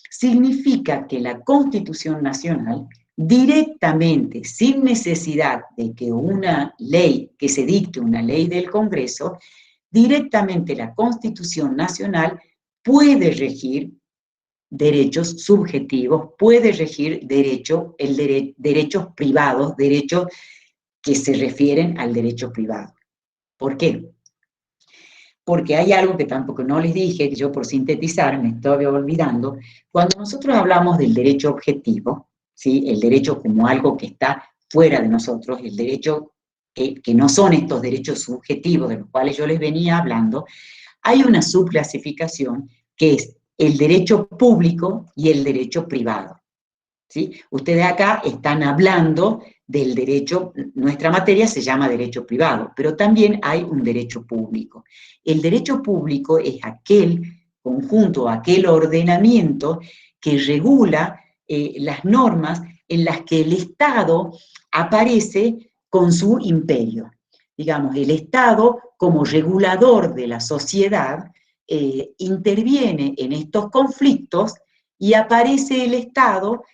significa que la Constitución Nacional directamente, sin necesidad de que una ley, que se dicte una ley del Congreso, directamente la Constitución Nacional puede regir derechos subjetivos, puede regir derechos privados, derechos que se refieren al derecho privado. ¿Por qué? Porque hay algo que tampoco no les dije, que yo por sintetizar me estoy olvidando. Cuando nosotros hablamos del derecho objetivo, ¿sí? El derecho como algo que está fuera de nosotros, el derecho que no son estos derechos subjetivos de los cuales yo les venía hablando, hay una subclasificación que es el derecho público y el derecho privado. ¿Sí? Ustedes acá están hablando del derecho, nuestra materia se llama derecho privado, pero también hay un derecho público. El derecho público es aquel conjunto, aquel ordenamiento que regula las normas en las que el Estado aparece con su imperio. Digamos, el Estado, como regulador de la sociedad, interviene en estos conflictos y aparece el Estado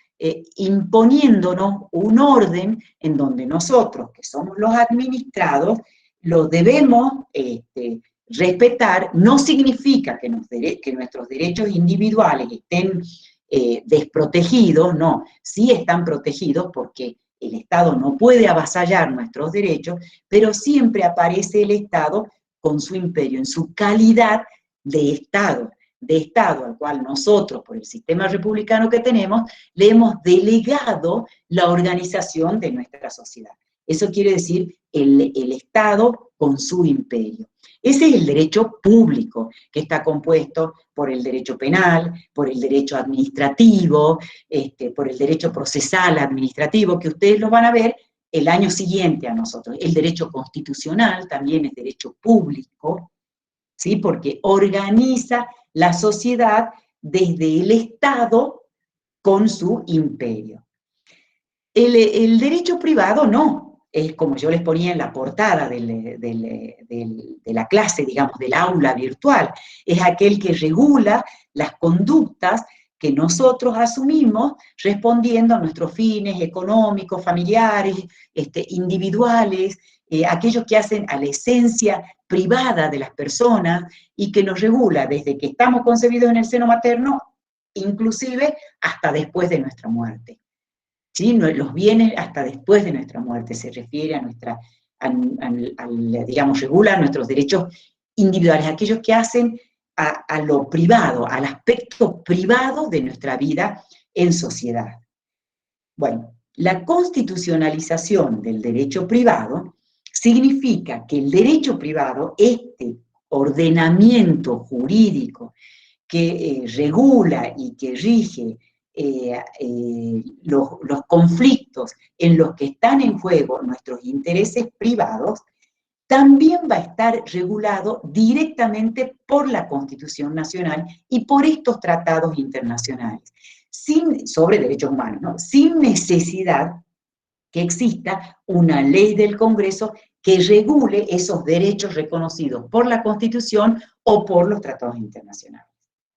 imponiéndonos un orden en donde nosotros, que somos los administrados, lo debemos respetar. No significa que nuestros derechos individuales estén desprotegidos, no, sí están protegidos porque el Estado no puede avasallar nuestros derechos, pero siempre aparece el Estado con su imperio, en su calidad de Estado al cual nosotros, por el sistema republicano que tenemos, le hemos delegado la organización de nuestra sociedad. Eso quiere decir el Estado con su imperio. Ese es el derecho público, que está compuesto por el derecho penal, por el derecho administrativo, por el derecho procesal administrativo, que ustedes lo van a ver el año siguiente a nosotros. El derecho constitucional también es derecho público, ¿sí? Porque organiza la sociedad desde el Estado con su imperio. El derecho privado no, es como yo les ponía en la portada de la clase, digamos, del aula virtual, es aquel que regula las conductas que nosotros asumimos respondiendo a nuestros fines económicos, familiares, individuales, aquellos que hacen a la esencia privada de las personas y que nos regula desde que estamos concebidos en el seno materno, inclusive hasta después de nuestra muerte. ¿Sí? Los bienes hasta después de nuestra muerte, se refiere a nuestra, digamos, regula nuestros derechos individuales, aquellos que hacen a lo privado, al aspecto privado de nuestra vida en sociedad. Bueno, la constitucionalización del derecho privado significa que el derecho privado, este ordenamiento jurídico que regula y que rige los conflictos en los que están en juego nuestros intereses privados, también va a estar regulado directamente por la Constitución Nacional y por estos tratados internacionales, sobre derechos humanos, ¿no? Sin necesidad que exista una ley del Congreso que regule esos derechos reconocidos por la Constitución o por los tratados internacionales.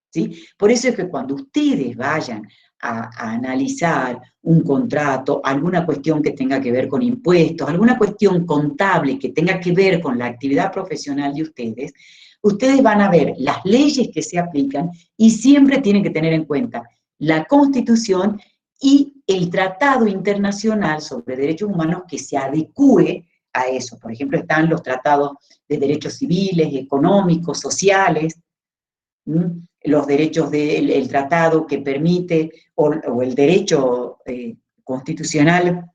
¿Sí? Por eso es que cuando ustedes vayan a analizar un contrato, alguna cuestión que tenga que ver con impuestos, alguna cuestión contable que tenga que ver con la actividad profesional de ustedes, ustedes van a ver las leyes que se aplican y siempre tienen que tener en cuenta la Constitución y el Tratado Internacional sobre Derechos Humanos que se adecúe a eso. Por ejemplo, están los tratados de derechos civiles, económicos, sociales, los derechos del tratado que permite, o el derecho constitucional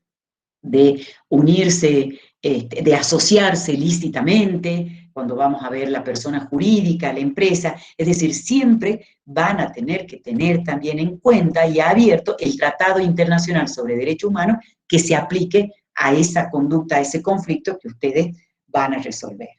de unirse, de asociarse lícitamente, cuando vamos a ver la persona jurídica, la empresa, es decir, siempre van a tener que tener también en cuenta y abierto el Tratado Internacional sobre Derechos Humanos que se aplique a esa conducta, a ese conflicto que ustedes van a resolver.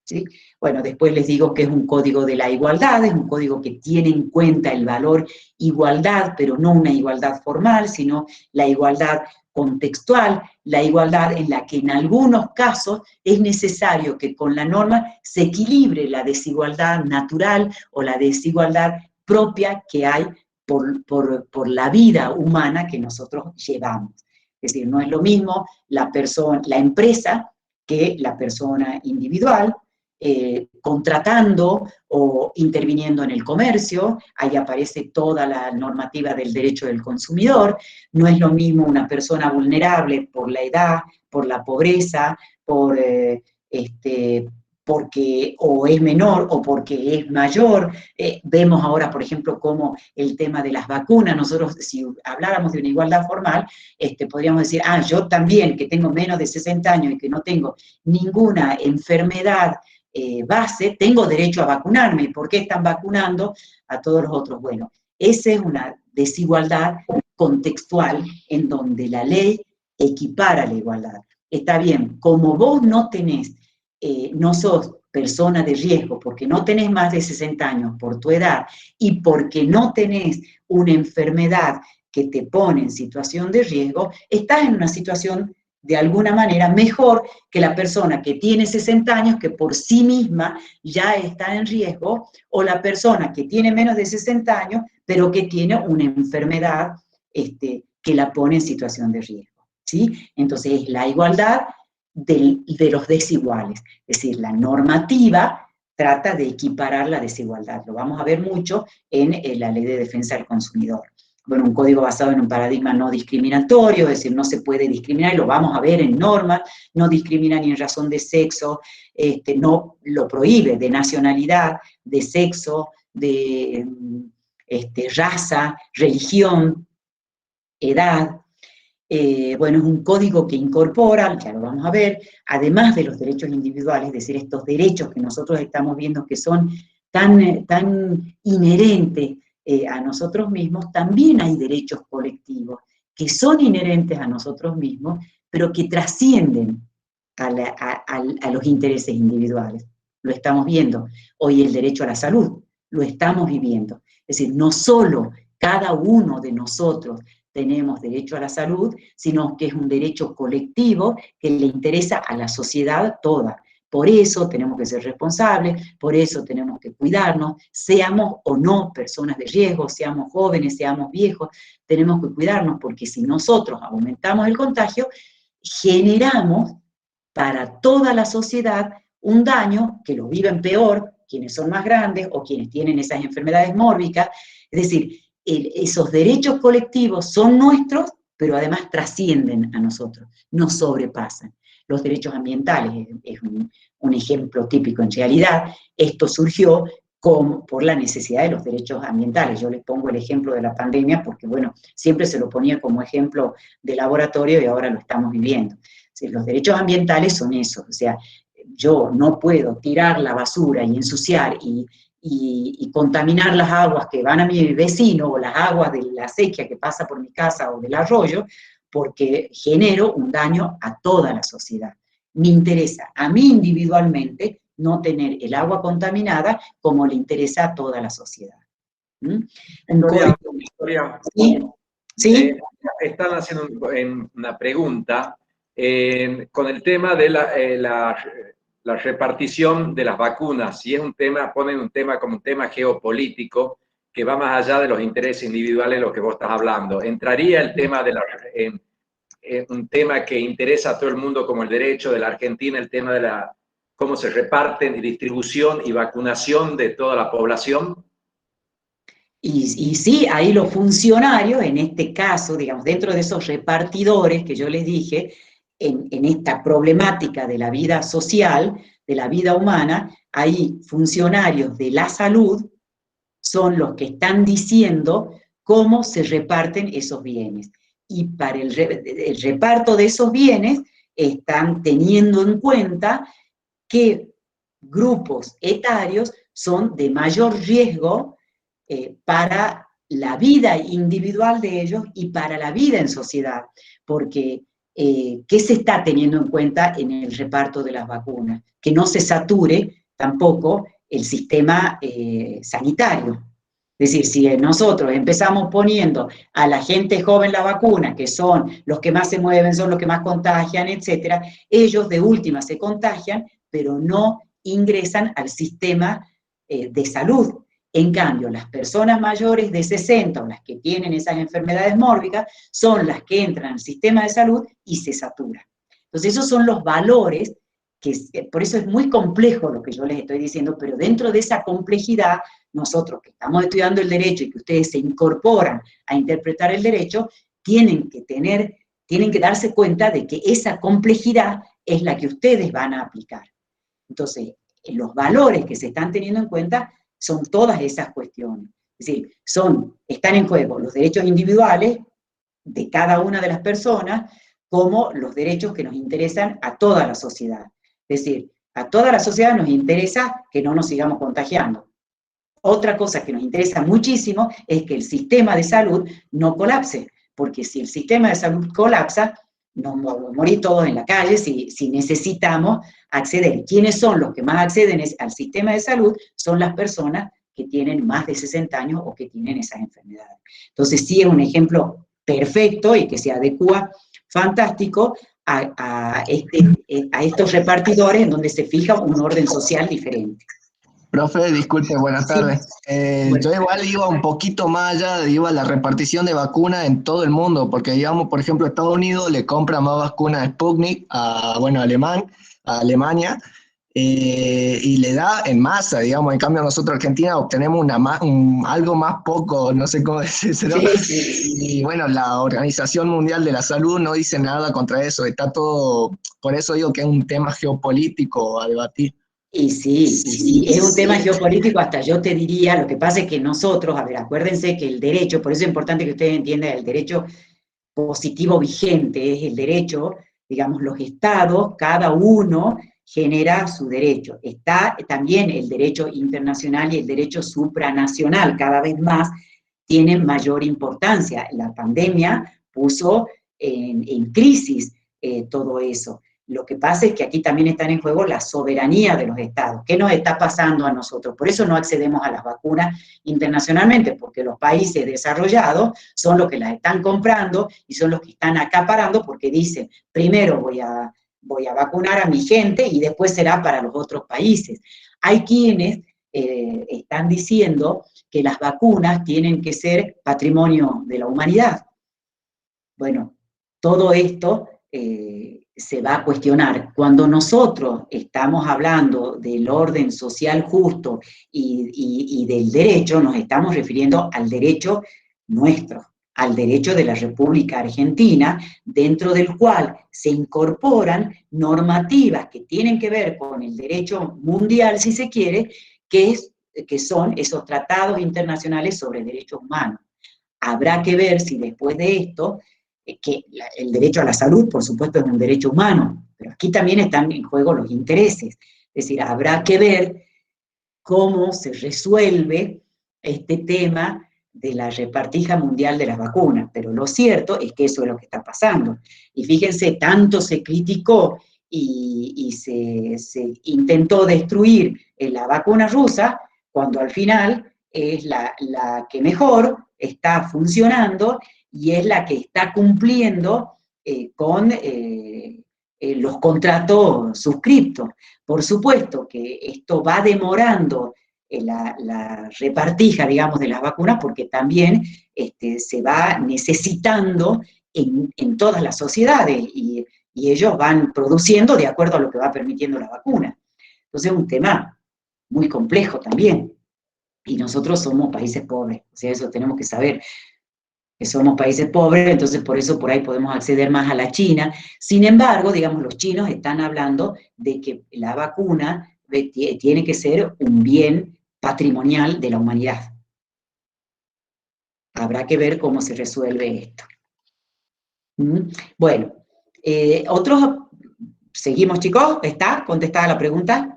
¿Sí? Bueno, después les digo que es un código de la igualdad, es un código que tiene en cuenta el valor igualdad, pero no una igualdad formal, sino la igualdad contextual, la igualdad en la que en algunos casos es necesario que con la norma se equilibre la desigualdad natural o la desigualdad propia que hay por la vida humana que nosotros llevamos. Es decir, no es lo mismo la empresa que la persona individual, contratando o interviniendo en el comercio, ahí aparece toda la normativa del derecho del consumidor, no es lo mismo una persona vulnerable por la edad, por la pobreza, porque o es menor o porque es mayor. Vemos ahora, por ejemplo, cómo el tema de las vacunas, nosotros si habláramos de una igualdad formal, podríamos decir, yo también, que tengo menos de 60 años y que no tengo ninguna enfermedad base, tengo derecho a vacunarme. ¿Por qué están vacunando a todos los otros? Bueno, esa es una desigualdad contextual en donde la ley equipara la igualdad. Está bien, como vos no tenés, no sos persona de riesgo, porque no tenés más de 60 años por tu edad y porque no tenés una enfermedad que te pone en situación de riesgo, estás en una situación de alguna manera mejor que la persona que tiene 60 años, que por sí misma ya está en riesgo, o la persona que tiene menos de 60 años, pero que tiene una enfermedad que la pone en situación de riesgo. ¿Sí? Entonces, es la igualdad de los desiguales. Es decir, la normativa trata de equiparar la desigualdad. Lo vamos a ver mucho en la Ley de Defensa del Consumidor. Bueno, un código basado en un paradigma no discriminatorio, es decir, no se puede discriminar, y lo vamos a ver en normas, no discrimina ni en razón de sexo, no lo prohíbe, de nacionalidad, de sexo, de raza, religión, edad. bueno, es un código que incorpora, ya lo vamos a ver, además de los derechos individuales, es decir, estos derechos que nosotros estamos viendo que son tan inherentes a nosotros mismos, también hay derechos colectivos que son inherentes a nosotros mismos, pero que trascienden a los intereses individuales. Lo estamos viendo. Hoy el derecho a la salud, lo estamos viviendo. Es decir, no solo cada uno de nosotros tenemos derecho a la salud, sino que es un derecho colectivo que le interesa a la sociedad toda. Por eso tenemos que ser responsables, por eso tenemos que cuidarnos, seamos o no personas de riesgo, seamos jóvenes, seamos viejos, tenemos que cuidarnos, porque si nosotros aumentamos el contagio, generamos para toda la sociedad un daño que lo viven peor quienes son más grandes o quienes tienen esas enfermedades mórbicas. Es decir, esos derechos colectivos son nuestros, pero además trascienden a nosotros, nos sobrepasan. Los derechos ambientales es un ejemplo típico. En realidad, esto surgió por la necesidad de los derechos ambientales. Yo les pongo el ejemplo de la pandemia porque, bueno, siempre se lo ponía como ejemplo de laboratorio y ahora lo estamos viviendo. Los derechos ambientales son esos, o sea, yo no puedo tirar la basura y ensuciar y contaminar las aguas que van a mi vecino o las aguas de la acequia que pasa por mi casa o del arroyo, porque genero un daño a toda la sociedad. Me interesa a mí individualmente no tener el agua contaminada como le interesa a toda la sociedad. Victoria, ¿Sí? ¿Sí? Están haciendo una pregunta con el tema de la repartición de las vacunas. Si es un tema, ponen un tema como un tema geopolítico que va más allá de los intereses individuales de los que vos estás hablando. ¿Entraría el tema de un tema que interesa a todo el mundo como el derecho de la Argentina, el tema de cómo se reparten distribución y vacunación de toda la población? Y sí, ahí los funcionarios, en este caso, digamos, dentro de esos repartidores que yo les dije, en esta problemática de la vida social, de la vida humana, hay funcionarios de la salud, son los que están diciendo cómo se reparten esos bienes. Y para el reparto de esos bienes están teniendo en cuenta qué grupos etarios son de mayor riesgo para la vida individual de ellos y para la vida en sociedad, porque ¿qué se está teniendo en cuenta en el reparto de las vacunas? Que no se sature tampoco el sistema sanitario. Es decir, si nosotros empezamos poniendo a la gente joven la vacuna, que son los que más se mueven, son los que más contagian, etcétera, ellos de última se contagian, pero no ingresan al sistema de salud. En cambio, las personas mayores de 60 o las que tienen esas enfermedades mórbicas son las que entran al sistema de salud y se saturan. Entonces, esos son los valores que, por eso es muy complejo lo que yo les estoy diciendo, pero dentro de esa complejidad, nosotros que estamos estudiando el derecho y que ustedes se incorporan a interpretar el derecho, tienen que darse cuenta de que esa complejidad es la que ustedes van a aplicar. Entonces, los valores que se están teniendo en cuenta son todas esas cuestiones. Es decir, están en juego los derechos individuales de cada una de las personas, como los derechos que nos interesan a toda la sociedad. Es decir, a toda la sociedad nos interesa que no nos sigamos contagiando. Otra cosa que nos interesa muchísimo es que el sistema de salud no colapse, porque si el sistema de salud colapsa, nos morir todos en la calle si necesitamos acceder. ¿Quiénes son los que más acceden al sistema de salud? Son las personas que tienen más de 60 años o que tienen esas enfermedades. Entonces sí es un ejemplo perfecto y que se adecua fantástico a estos repartidores en donde se fija un orden social diferente. Profe, disculpe, buenas tardes. Yo igual iba un poquito más allá, iba a la repartición de vacunas en todo el mundo, porque digamos, por ejemplo, Estados Unidos le compra más vacunas Sputnik a Alemania, y le da en masa, digamos. En cambio nosotros Argentina obtenemos algo más poco, no sé cómo decírselo. Sí. Y bueno, la Organización Mundial de la Salud no dice nada contra eso, está todo, por eso digo que es un tema geopolítico a debatir. Y sí, es un tema geopolítico, hasta yo te diría, lo que pasa es que nosotros, a ver, acuérdense que el derecho, por eso es importante que ustedes entiendan, el derecho positivo vigente, es el derecho, digamos, los estados, cada uno genera su derecho. Está también el derecho internacional y el derecho supranacional, cada vez más tienen mayor importancia. La pandemia puso en crisis todo eso. Lo que pasa es que aquí también están en juego la soberanía de los estados. ¿Qué nos está pasando a nosotros? Por eso no accedemos a las vacunas internacionalmente, porque los países desarrollados son los que las están comprando y son los que están acaparando, porque dicen, primero voy a vacunar a mi gente y después será para los otros países. Hay quienes están diciendo que las vacunas tienen que ser patrimonio de la humanidad. Bueno, todo esto se va a cuestionar. Cuando nosotros estamos hablando del orden social justo y del derecho, nos estamos refiriendo al derecho nuestro, al derecho de la República Argentina, dentro del cual se incorporan normativas que tienen que ver con el derecho mundial, si se quiere, que son esos tratados internacionales sobre derechos humanos. Habrá que ver si después de esto, que el derecho a la salud, por supuesto, es un derecho humano, pero aquí también están en juego los intereses. Es decir, habrá que ver cómo se resuelve este tema de la repartija mundial de las vacunas, pero lo cierto es que eso es lo que está pasando. Y fíjense, tanto se criticó y se intentó destruir la vacuna rusa, cuando al final es la que mejor está funcionando y es la que está cumpliendo con los contratos suscriptos. Por supuesto que esto va demorando la repartija, digamos, de las vacunas, porque también se va necesitando en todas las sociedades y ellos van produciendo de acuerdo a lo que va permitiendo la vacuna. Entonces es un tema muy complejo también. Y nosotros somos países pobres, o sea, eso tenemos que saber, que somos países pobres, entonces por eso por ahí podemos acceder más a la China. Sin embargo, digamos, los chinos están hablando de que la vacuna tiene que ser un bien patrimonial de la humanidad. Habrá que ver cómo se resuelve esto. Bueno, seguimos, chicos. ¿Está contestada la pregunta?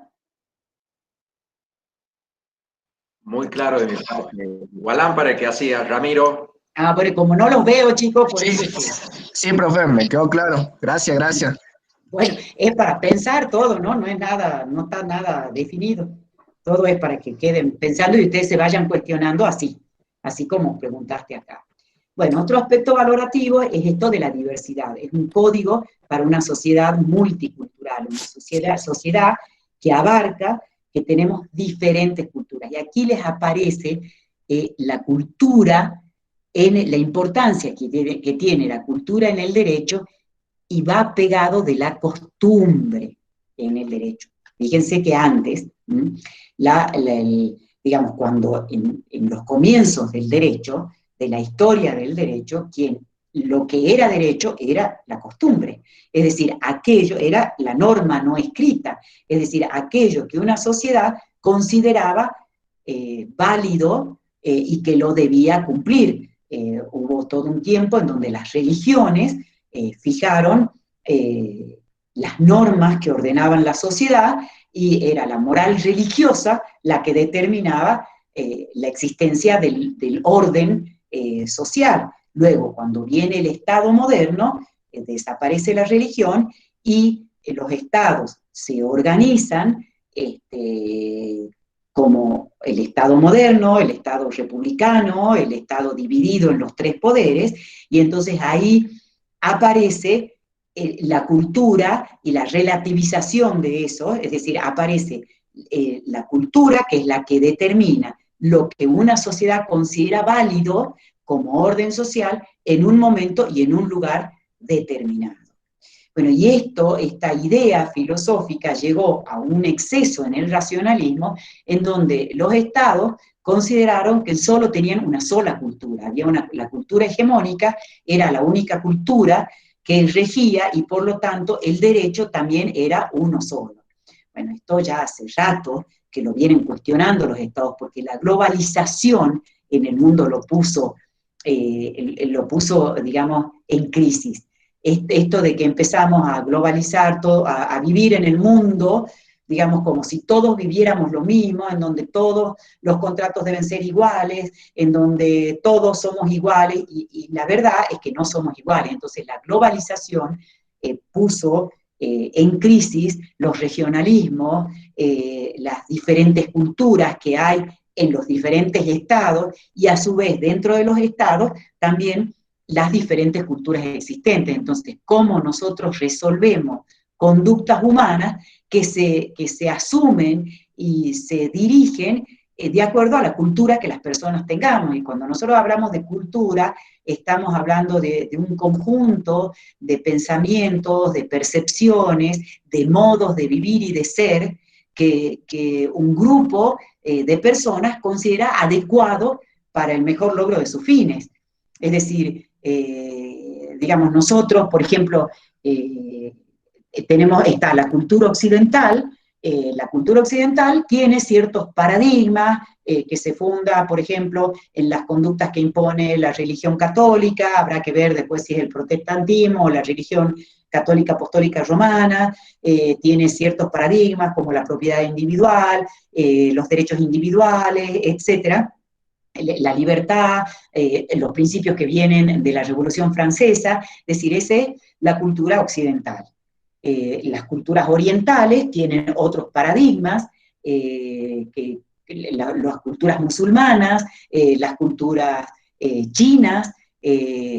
Muy claro de mi parte. Gualán, para el que hacía Ramiro. Pero como no los veo, chicos, por eso es que... Sí, profe, me quedó claro. Gracias, gracias. Bueno, es para pensar todo, ¿no? No es nada, no está nada definido. Todo es para que queden pensando y ustedes se vayan cuestionando así como preguntaste acá. Bueno, otro aspecto valorativo es esto de la diversidad. Es un código para una sociedad multicultural, una sociedad que abarca que tenemos diferentes culturas. Y aquí les aparece la cultura, la importancia que tiene la cultura en el derecho, y va pegado de la costumbre en el derecho. Fíjense que antes, digamos, cuando en los comienzos del derecho, de la historia del derecho, lo que era derecho era la costumbre, es decir, aquello era la norma no escrita, es decir, aquello que una sociedad consideraba válido y que lo debía cumplir. Hubo todo un tiempo en donde las religiones fijaron las normas que ordenaban la sociedad y era la moral religiosa la que determinaba la existencia del orden social. Luego, cuando viene el Estado moderno, desaparece la religión y los estados se organizan como el Estado moderno, el Estado republicano, el Estado dividido en los tres poderes, y entonces ahí aparece la cultura y la relativización de eso, es decir, aparece la cultura, que es la que determina lo que una sociedad considera válido como orden social en un momento y en un lugar determinado. Bueno, y esta idea filosófica llegó a un exceso en el racionalismo, en donde los estados consideraron que solo tenían una sola cultura. La cultura hegemónica era la única cultura que regía y por lo tanto el derecho también era uno solo. Bueno, esto ya hace rato que lo vienen cuestionando los estados, porque la globalización en el mundo lo puso lo puso, digamos, en crisis. Esto de que empezamos a globalizar todo, a vivir en el mundo, digamos, como si todos viviéramos lo mismo, en donde todos los contratos deben ser iguales, en donde todos somos iguales, y la verdad es que no somos iguales. Entonces la globalización puso en crisis los regionalismos, las diferentes culturas que hay en los diferentes estados, y a su vez dentro de los estados también las diferentes culturas existentes. Entonces, ¿cómo nosotros resolvemos conductas humanas que se asumen y se dirigen de acuerdo a la cultura que las personas tengamos? Y cuando nosotros hablamos de cultura, estamos hablando de un conjunto de pensamientos, de percepciones, de modos de vivir y de ser que un grupo de personas considera adecuado para el mejor logro de sus fines. Es decir, digamos, nosotros, por ejemplo, está la cultura occidental. La cultura occidental tiene ciertos paradigmas que se funda, por ejemplo, en las conductas que impone la religión católica. Habrá que ver después si es el protestantismo o la religión católica apostólica romana. Tiene ciertos paradigmas como la propiedad individual, los derechos individuales, etcétera, la libertad, los principios que vienen de la Revolución Francesa. Es decir, esa es la cultura occidental. Las culturas orientales tienen otros paradigmas, las culturas musulmanas, las culturas chinas,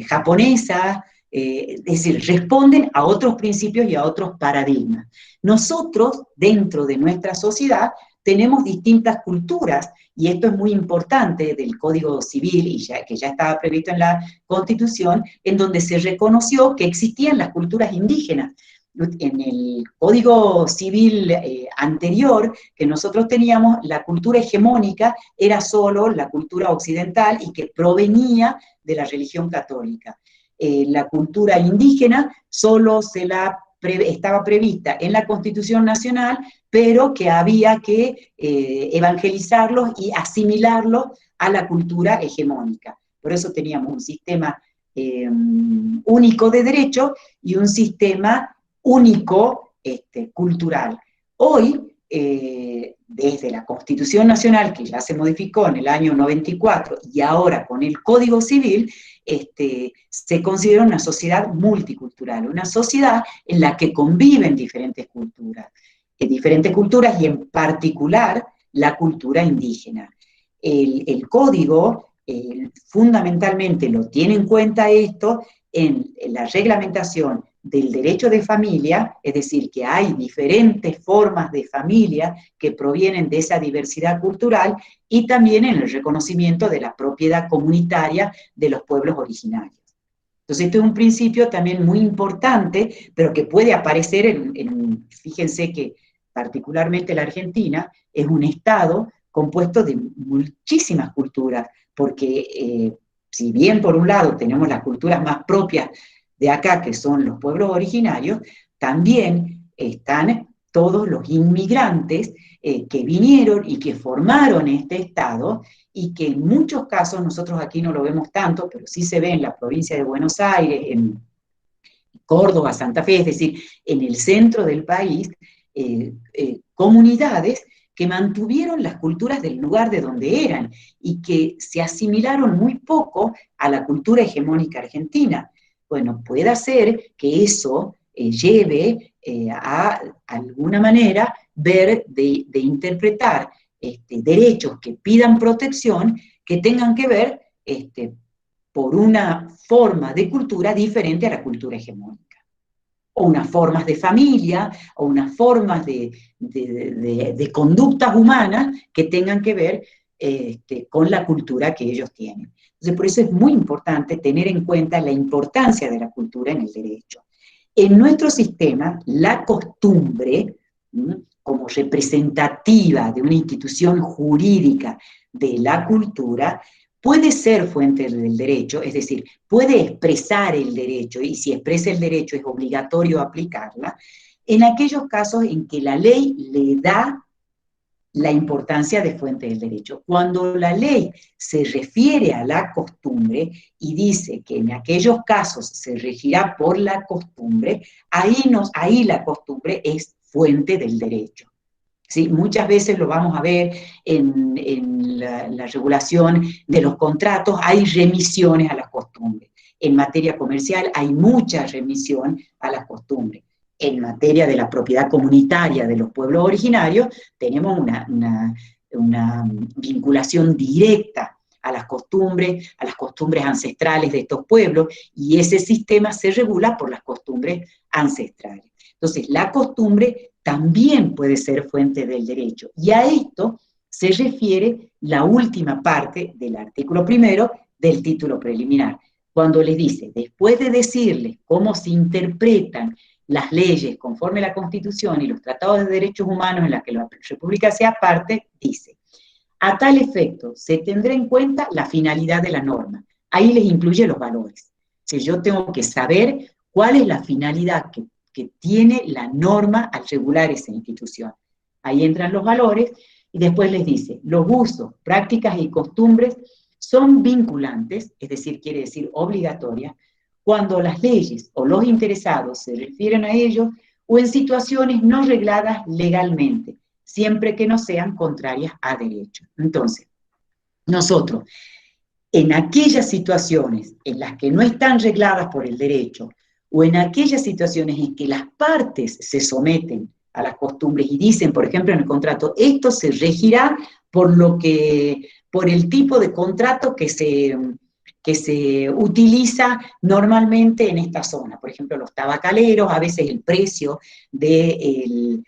japonesas, es decir, responden a otros principios y a otros paradigmas. Nosotros, dentro de nuestra sociedad, tenemos distintas culturas, y esto es muy importante del Código Civil, y que ya estaba previsto en la Constitución, en donde se reconoció que existían las culturas indígenas. En el Código Civil anterior que nosotros teníamos, la cultura hegemónica era solo la cultura occidental y que provenía de la religión católica. La cultura indígena solo estaba prevista en la Constitución Nacional, pero que había que evangelizarlos y asimilarlos a la cultura hegemónica. Por eso teníamos un sistema único de derecho y un sistema único cultural. Hoy, desde la Constitución Nacional, que ya se modificó en el año 94, y ahora con el Código Civil, se considera una sociedad multicultural, una sociedad en la que conviven diferentes culturas y en particular la cultura indígena. El Código fundamentalmente lo tiene en cuenta esto en la reglamentación del derecho de familia, es decir, que hay diferentes formas de familia que provienen de esa diversidad cultural, y también en el reconocimiento de la propiedad comunitaria de los pueblos originarios. Entonces, esto es un principio también muy importante, pero que puede aparecer fíjense que particularmente la Argentina es un estado compuesto de muchísimas culturas, porque si bien por un lado tenemos las culturas más propias de acá, que son los pueblos originarios, también están todos los inmigrantes que vinieron y que formaron este estado, y que en muchos casos, nosotros aquí no lo vemos tanto, pero sí se ve en la provincia de Buenos Aires, en Córdoba, Santa Fe, es decir, en el centro del país, comunidades que mantuvieron las culturas del lugar de donde eran y que se asimilaron muy poco a la cultura hegemónica argentina. Bueno, puede ser que eso lleve a alguna manera de interpretar derechos que pidan protección, que tengan que ver por una forma de cultura diferente a la cultura hegemónica, o unas formas de familia, o unas formas de conductas humanas que tengan que ver con la cultura que ellos tienen. Entonces, por eso es muy importante tener en cuenta la importancia de la cultura en el derecho. En nuestro sistema, la costumbre, como representativa de una institución jurídica de la cultura, puede ser fuente del derecho, es decir, puede expresar el derecho, y si expresa el derecho es obligatorio aplicarla, en aquellos casos en que la ley le da la importancia de fuente del derecho. Cuando la ley se refiere a la costumbre y dice que en aquellos casos se regirá por la costumbre, ahí la costumbre es fuente del derecho. ¿Sí? Muchas veces lo vamos a ver en la regulación de los contratos, hay remisiones a las costumbres. En materia comercial hay mucha remisión a las costumbres. En materia de la propiedad comunitaria de los pueblos originarios, tenemos una vinculación directa a las costumbres ancestrales de estos pueblos, y ese sistema se regula por las costumbres ancestrales. Entonces, la costumbre también puede ser fuente del derecho, y a esto se refiere la última parte del artículo primero del título preliminar, cuando les dice, después de decirles cómo se interpretan las leyes conforme a la Constitución y los tratados de derechos humanos en los que la República sea parte, dice, a tal efecto se tendrá en cuenta la finalidad de la norma. Ahí les incluye los valores. Si yo tengo que saber cuál es la finalidad que tiene la norma al regular esa institución. Ahí entran los valores y después les dice, los usos, prácticas y costumbres son vinculantes, es decir, quiere decir obligatorias, cuando las leyes o los interesados se refieren a ellos o en situaciones no regladas legalmente, siempre que no sean contrarias a derecho. Entonces, nosotros, en aquellas situaciones en las que no están regladas por el derecho, o en aquellas situaciones en que las partes se someten a las costumbres y dicen, por ejemplo, en el contrato, esto se regirá por el tipo de contrato que se utiliza normalmente en esta zona. Por ejemplo, los tabacaleros, a veces el precio del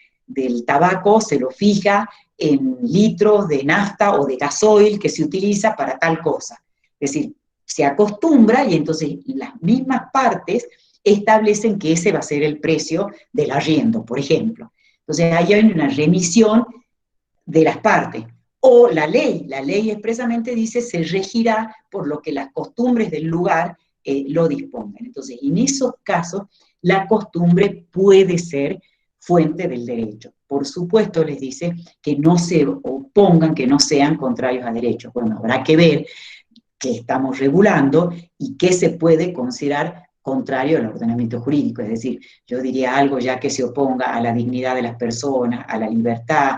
tabaco se lo fija en litros de nafta o de gasoil que se utiliza para tal cosa. Es decir, se acostumbra y entonces las mismas partes establecen que ese va a ser el precio del arriendo, por ejemplo. Entonces ahí hay una remisión de las partes. O la ley expresamente dice se regirá por lo que las costumbres del lugar lo dispongan. Entonces, en esos casos, la costumbre puede ser fuente del derecho. Por supuesto, les dice que no se opongan, que no sean contrarios a derechos. Bueno, habrá que ver qué estamos regulando y qué se puede considerar contrario al ordenamiento jurídico. Es decir, yo diría algo ya que se oponga a la dignidad de las personas, a la libertad,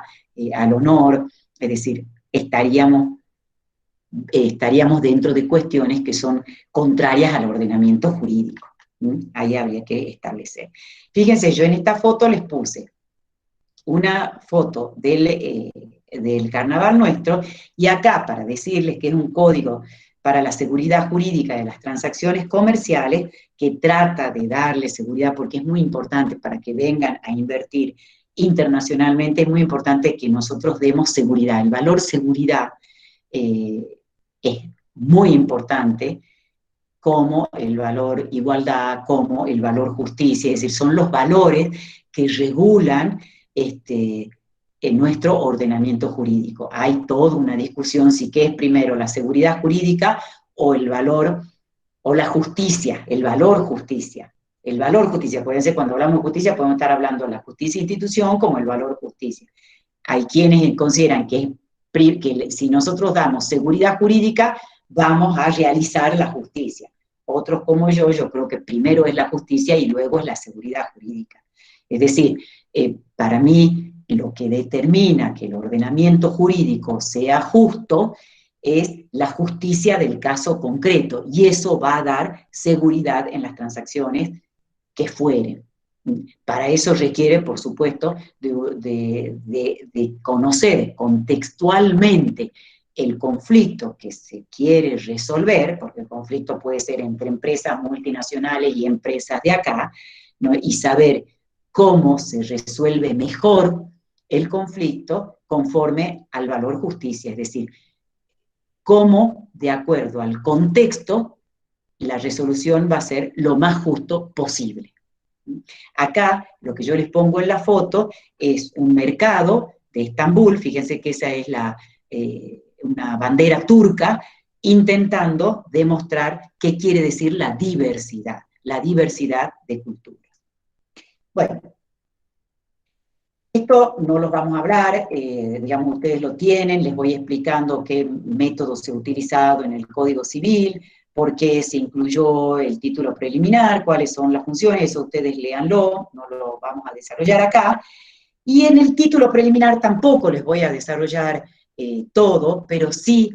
al honor. Es decir, estaríamos dentro de cuestiones que son contrarias al ordenamiento jurídico. Ahí habría que establecer. Fíjense, yo en esta foto les puse una foto del carnaval nuestro, y acá, para decirles que es un código para la seguridad jurídica de las transacciones comerciales, que trata de darle seguridad, porque es muy importante para que vengan a invertir internacionalmente, es muy importante que nosotros demos seguridad. El valor seguridad es muy importante, como el valor igualdad, como el valor justicia, es decir, son los valores que regulan en nuestro ordenamiento jurídico. Hay toda una discusión si qué es primero, la seguridad jurídica o el valor, o la justicia, el valor justicia. El valor justicia, acuérdense, cuando hablamos de justicia podemos estar hablando de la justicia institución como el valor justicia. Hay quienes consideran que si nosotros damos seguridad jurídica, vamos a realizar la justicia. Otros como yo creo que primero es la justicia y luego es la seguridad jurídica. Es decir, para mí, lo que determina que el ordenamiento jurídico sea justo es la justicia del caso concreto, y eso va a dar seguridad en las transacciones que fueren. Para eso requiere, por supuesto, de conocer contextualmente el conflicto que se quiere resolver, porque el conflicto puede ser entre empresas multinacionales y empresas de acá, ¿no? Y saber cómo se resuelve mejor el conflicto conforme al valor justicia, es decir, cómo, de acuerdo al contexto, la resolución va a ser lo más justo posible. Acá, lo que yo les pongo en la foto es un mercado de Estambul, fíjense que esa es una bandera turca, intentando demostrar qué quiere decir la diversidad de culturas. Bueno, Esto no lo vamos a hablar, digamos, ustedes lo tienen, les voy explicando qué método se ha utilizado en el Código Civil, por qué se incluyó el título preliminar, cuáles son las funciones, eso ustedes léanlo, no lo vamos a desarrollar acá. Y en el título preliminar tampoco les voy a desarrollar todo, pero sí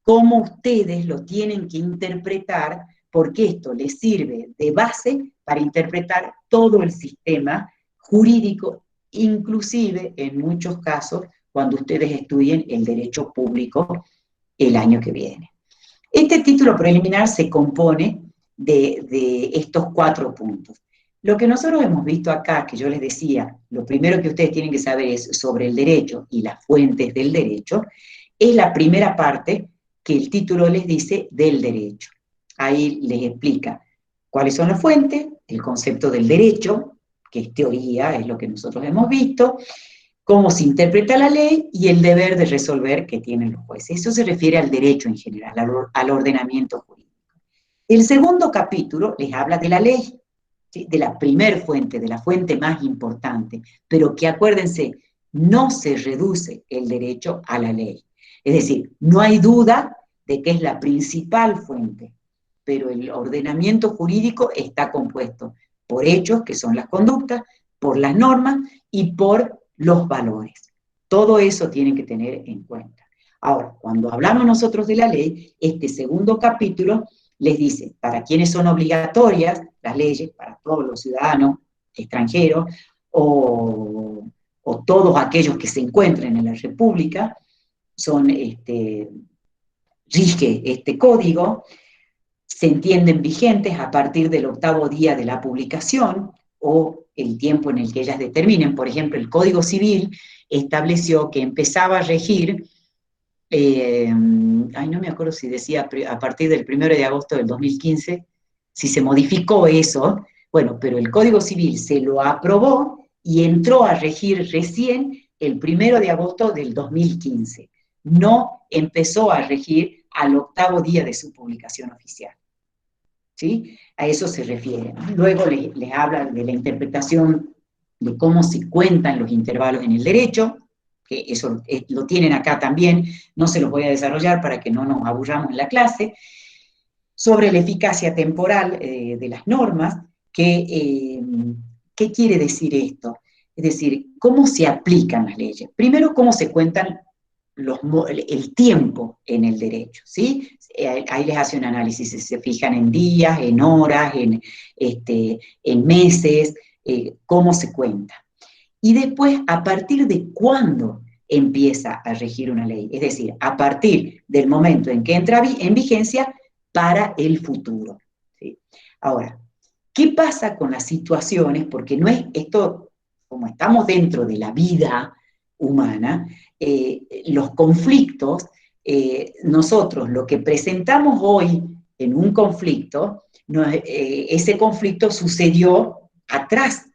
cómo ustedes lo tienen que interpretar, porque esto les sirve de base para interpretar todo el sistema jurídico, inclusive en muchos casos cuando ustedes estudien el derecho público el año que viene. Este título preliminar se compone de estos 4 puntos. Lo que nosotros hemos visto acá, que yo les decía, lo primero que ustedes tienen que saber es sobre el derecho y las fuentes del derecho, es la primera parte que el título les dice del derecho. Ahí les explica cuáles son las fuentes, el concepto del derecho, que es teoría, es lo que nosotros hemos visto, cómo se interpreta la ley y el deber de resolver que tienen los jueces. Eso se refiere al derecho en general, al ordenamiento jurídico. El segundo capítulo les habla de la ley, ¿sí? De la primer fuente, de la fuente más importante, pero que acuérdense, no se reduce el derecho a la ley. Es decir, no hay duda de que es la principal fuente, pero el ordenamiento jurídico está compuesto por hechos, que son las conductas, por las normas y por los valores. Todo eso tienen que tener en cuenta. Ahora, cuando hablamos nosotros de la ley, este segundo capítulo les dice para quiénes son obligatorias las leyes, para todos los ciudadanos extranjeros o todos aquellos que se encuentren en la República, rige este código, se entienden vigentes a partir del 8º día de la publicación o el tiempo en el que ellas determinen. Por ejemplo, el Código Civil estableció que empezaba a regir, no me acuerdo si decía a partir del 1 de agosto del 2015, si se modificó eso, bueno, pero el Código Civil se lo aprobó y entró a regir recién el 1 de agosto del 2015. No empezó a regir al 8º día de su publicación oficial. ¿Sí? A eso se refiere. Luego les habla de la interpretación de cómo se cuentan los intervalos en el derecho, que eso lo tienen acá también, no se los voy a desarrollar para que no nos aburramos en la clase, sobre la eficacia temporal de las normas, ¿qué quiere decir esto? Es decir, cómo se aplican las leyes. Primero, cómo se cuentan el tiempo en el derecho, ¿sí? Ahí les hace un análisis, se fijan en días, en horas, en meses, cómo se cuenta. Y después, a partir de cuándo empieza a regir una ley, es decir, a partir del momento en que entra en vigencia para el futuro, ¿sí? Ahora, ¿qué pasa con las situaciones? Porque no es esto, como estamos dentro de la vida humana, los conflictos, nosotros lo que presentamos hoy en un conflicto, ese conflicto sucedió atrás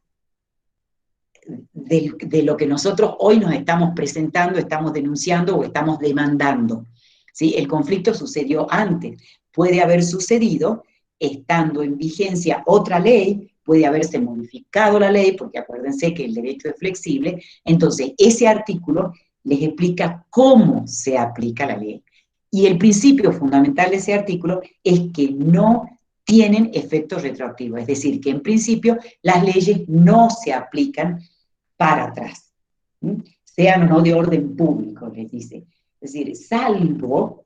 de lo que nosotros hoy nos estamos presentando, estamos denunciando o estamos demandando, ¿sí? El conflicto sucedió antes, puede haber sucedido estando en vigencia otra ley, puede haberse modificado la ley, porque acuérdense que el derecho es flexible, entonces ese artículo les explica cómo se aplica la ley. Y el principio fundamental de ese artículo es que no tienen efectos retroactivos, es decir, que en principio las leyes no se aplican para atrás, sean o no de orden público, les dice. Es decir, salvo,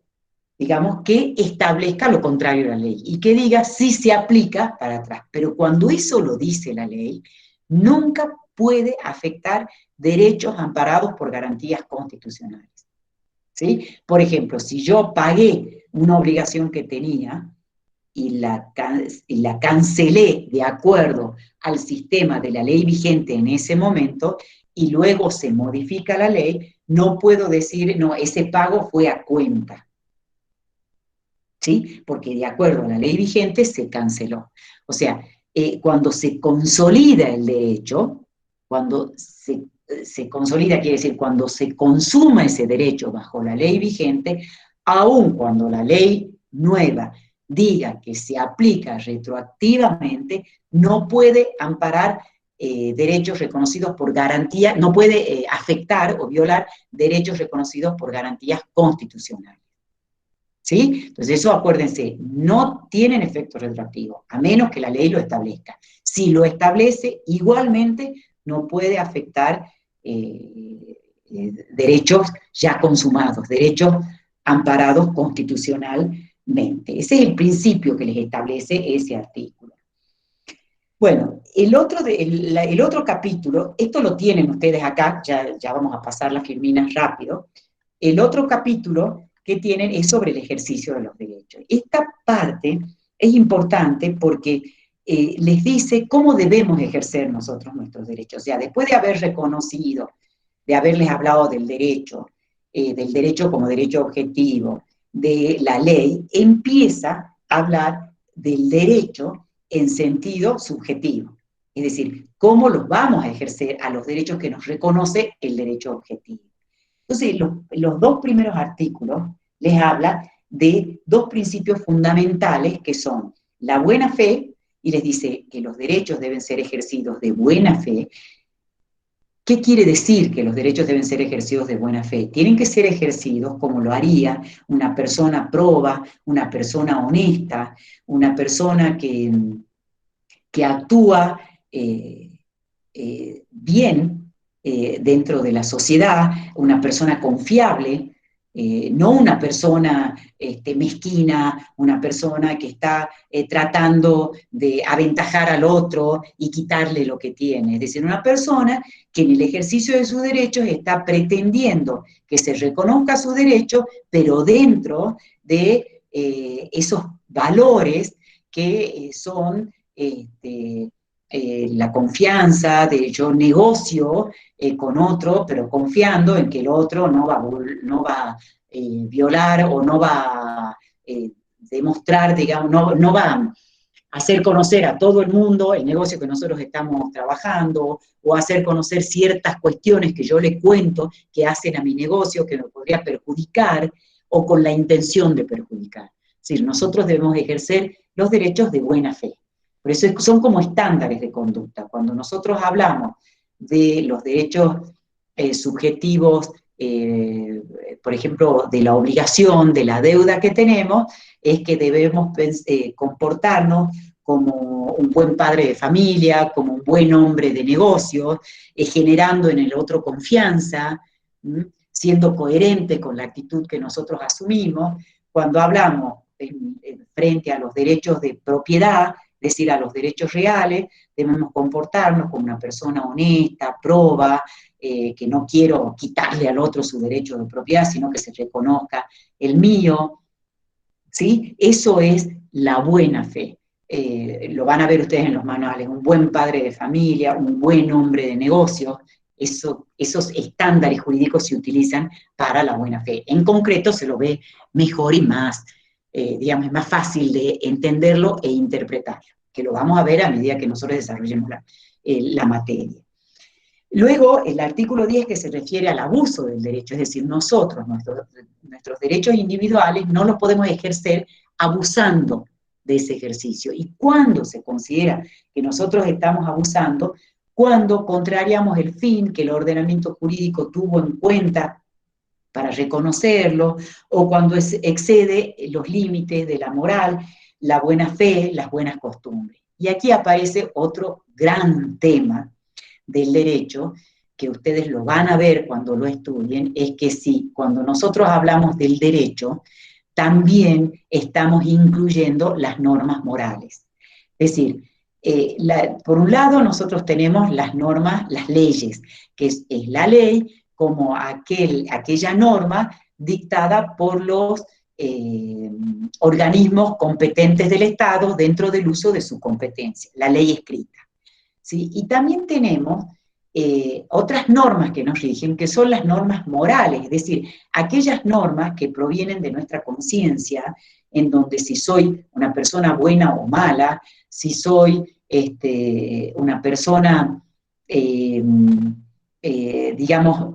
digamos, que establezca lo contrario de la ley y que diga si se aplica para atrás. Pero cuando eso lo dice la ley, nunca puede afectar derechos amparados por garantías constitucionales, ¿sí? Por ejemplo, si yo pagué una obligación que tenía y la cancelé de acuerdo al sistema de la ley vigente en ese momento, y luego se modifica la ley, no puedo decir, no, ese pago fue a cuenta, ¿sí? Porque de acuerdo a la ley vigente se canceló. O sea, cuando se consolida el derecho, cuando se consolida quiere decir cuando se consuma ese derecho bajo la ley vigente, aun cuando la ley nueva diga que se aplica retroactivamente, no puede amparar derechos reconocidos por garantía, no puede afectar o violar derechos reconocidos por garantías constitucionales. ¿Sí? Entonces eso, acuérdense, no tienen efecto retroactivo, a menos que la ley lo establezca. Si lo establece, igualmente no puede afectar derechos ya consumados, derechos amparados constitucionalmente. Ese es el principio que les establece ese artículo. Bueno, el otro capítulo, esto lo tienen ustedes acá, ya vamos a pasar las firminas rápido. El otro capítulo que tienen es sobre el ejercicio de los derechos. Esta parte es importante porque les dice cómo debemos ejercer nosotros nuestros derechos. O sea, después de haber reconocido, de haberles hablado del derecho como derecho objetivo, de la ley, empieza a hablar del derecho en sentido subjetivo. Es decir, cómo los vamos a ejercer a los derechos que nos reconoce el derecho objetivo. Entonces, los dos primeros artículos les habla de dos principios fundamentales que son la buena fe, y les dice que los derechos deben ser ejercidos de buena fe. ¿Qué quiere decir que los derechos deben ser ejercidos de buena fe? Tienen que ser ejercidos como lo haría una persona proba, una persona honesta, una persona que actúa bien dentro de la sociedad, una persona confiable, no una persona mezquina, una persona que está tratando de aventajar al otro y quitarle lo que tiene. Es decir, una persona que en el ejercicio de sus derechos está pretendiendo que se reconozca su derecho, pero dentro de esos valores que son la confianza, de yo negocio con otro, pero confiando en que el otro no va a violar o no va a demostrar, digamos, no va a hacer conocer a todo el mundo el negocio que nosotros estamos trabajando, o hacer conocer ciertas cuestiones que yo le cuento que hacen a mi negocio que me podría perjudicar, o con la intención de perjudicar. Es decir, nosotros debemos ejercer los derechos de buena fe. Por eso son como estándares de conducta. Cuando nosotros hablamos de los derechos subjetivos, por ejemplo, de la obligación, de la deuda que tenemos, es que debemos comportarnos como un buen padre de familia, como un buen hombre de negocios, generando en el otro confianza, siendo coherente con la actitud que nosotros asumimos. Cuando hablamos frente a los derechos de propiedad, es decir, a los derechos reales, debemos comportarnos como una persona honesta, proba, que no quiero quitarle al otro su derecho de propiedad, sino que se reconozca el mío, ¿sí? Eso es la buena fe. Lo van a ver ustedes en los manuales, un buen padre de familia, un buen hombre de negocios, esos estándares jurídicos se utilizan para la buena fe. En concreto se lo ve mejor y más, digamos, es más fácil de entenderlo e interpretarlo, que lo vamos a ver a medida que nosotros desarrollemos la materia. Luego, el artículo 10, que se refiere al abuso del derecho, es decir, nosotros, nuestros derechos individuales, no los podemos ejercer abusando de ese ejercicio. ¿Y cuándo se considera que nosotros estamos abusando? Cuando contrariamos el fin que el ordenamiento jurídico tuvo en cuenta para reconocerlo, o cuando excede los límites de la moral, la buena fe, las buenas costumbres. Y aquí aparece otro gran tema del derecho, que ustedes lo van a ver cuando lo estudien, es que sí, cuando nosotros hablamos del derecho, también estamos incluyendo las normas morales. Es decir, por un lado nosotros tenemos las normas, las leyes, que es la ley como aquella norma dictada por los organismos competentes del Estado dentro del uso de su competencia, la ley escrita. ¿Sí? Y también tenemos otras normas que nos rigen, que son las normas morales, es decir, aquellas normas que provienen de nuestra conciencia, en donde si soy una persona buena o mala, si soy una persona, digamos,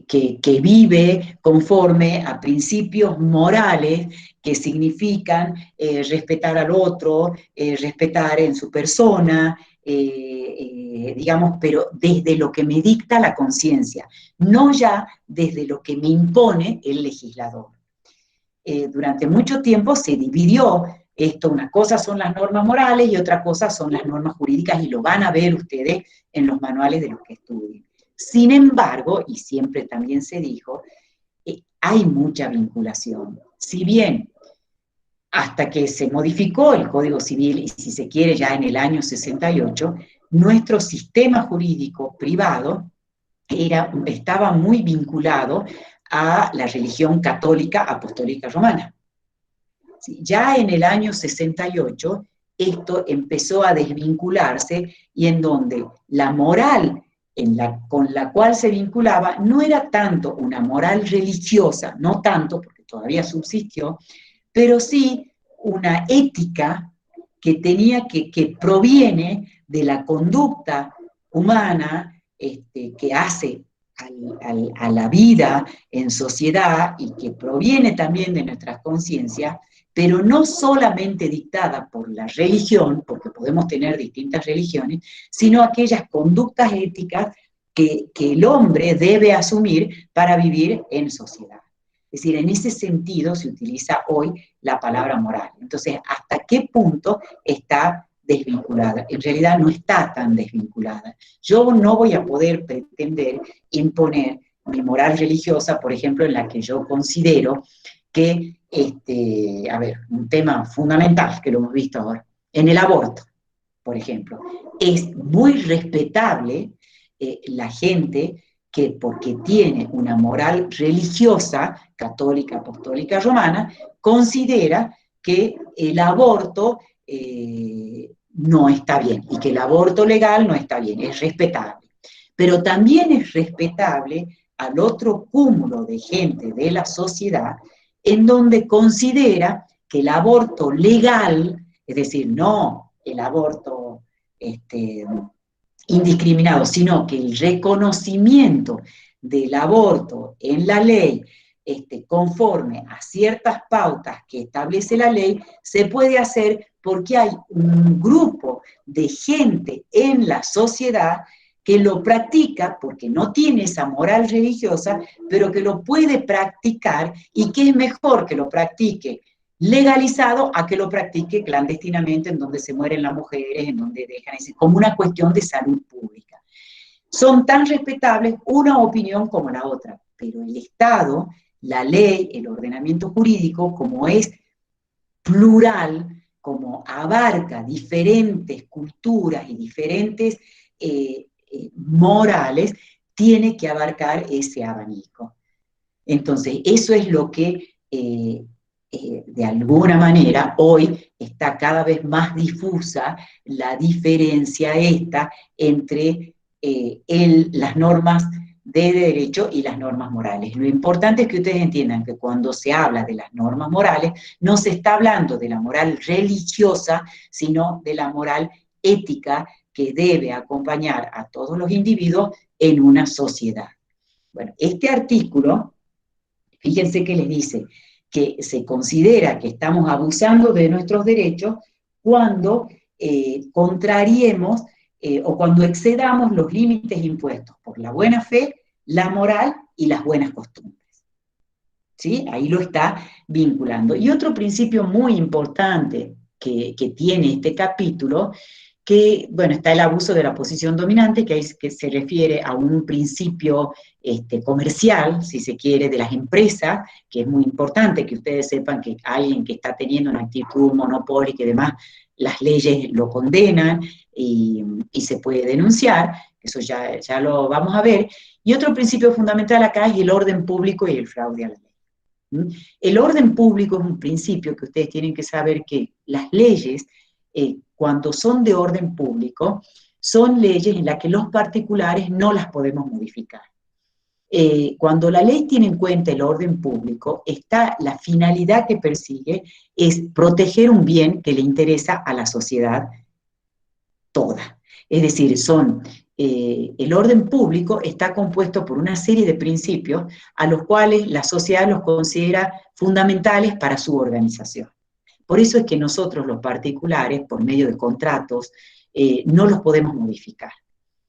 que vive conforme a principios morales que significan respetar al otro, respetar en su persona, digamos, pero desde lo que me dicta la conciencia, no ya desde lo que me impone el legislador. Durante mucho tiempo se dividió esto, una cosa son las normas morales y otra cosa son las normas jurídicas, y lo van a ver ustedes en los manuales de los que estudien. Sin embargo, y siempre también se dijo, hay mucha vinculación. Si bien hasta que se modificó el Código Civil, y si se quiere ya en el año 68, nuestro sistema jurídico privado estaba muy vinculado a la religión católica apostólica romana. Ya en el año 68, esto empezó a desvincularse, y en donde la moral con la cual se vinculaba no era tanto una moral religiosa, no tanto, porque todavía subsistió, pero sí una ética que proviene de la conducta humana, que hace a la vida en sociedad, y que proviene también de nuestras conciencias, pero no solamente dictada por la religión, porque podemos tener distintas religiones, sino aquellas conductas éticas que el hombre debe asumir para vivir en sociedad. Es decir, en ese sentido se utiliza hoy la palabra moral. Entonces, ¿hasta qué punto está desvinculada? En realidad no está tan desvinculada. Yo no voy a poder pretender imponer mi moral religiosa, por ejemplo, en la que yo considero que, un tema fundamental que lo hemos visto ahora, en el aborto, por ejemplo, es muy respetable la gente que, porque tiene una moral religiosa, católica, apostólica, romana, considera que el aborto no está bien, y que el aborto legal no está bien, es respetable. Pero también es respetable al otro cúmulo de gente de la sociedad, en donde considera que el aborto legal, es decir, no el aborto indiscriminado, sino que el reconocimiento del aborto en la ley, conforme a ciertas pautas que establece la ley, se puede hacer porque hay un grupo de gente en la sociedad que lo practica porque no tiene esa moral religiosa, pero que lo puede practicar, y que es mejor que lo practique legalizado a que lo practique clandestinamente, en donde se mueren las mujeres, en donde dejan ese, como una cuestión de salud pública. Son tan respetables una opinión como la otra, pero el Estado, la ley, el ordenamiento jurídico, como es plural, como abarca diferentes culturas y diferentes morales, tiene que abarcar ese abanico. Entonces, eso es lo que de alguna manera hoy está cada vez más difusa la diferencia esta entre las normas de derecho y las normas morales. Lo importante es que ustedes entiendan que cuando se habla de las normas morales, no se está hablando de la moral religiosa, sino de la moral ética que debe acompañar a todos los individuos en una sociedad. Bueno, este artículo, fíjense que les dice que se considera que estamos abusando de nuestros derechos cuando contrariemos o cuando excedamos los límites impuestos por la buena fe, la moral y las buenas costumbres. ¿Sí? Ahí lo está vinculando. Y otro principio muy importante que tiene este capítulo, que, bueno, está el abuso de la posición dominante, que se refiere a un principio comercial, si se quiere, de las empresas, que es muy importante que ustedes sepan que alguien que está teniendo una actitud monopólica y demás, las leyes lo condenan y se puede denunciar, eso ya lo vamos a ver. Y otro principio fundamental acá es el orden público y el fraude a la ley. El orden público es un principio que ustedes tienen que saber que las leyes, cuando son de orden público, son leyes en las que los particulares no las podemos modificar. Cuando la ley tiene en cuenta el orden público, la finalidad que persigue es proteger un bien que le interesa a la sociedad toda. Es decir, el orden público está compuesto por una serie de principios a los cuales la sociedad los considera fundamentales para su organización. Por eso es que nosotros los particulares, por medio de contratos no los podemos modificar.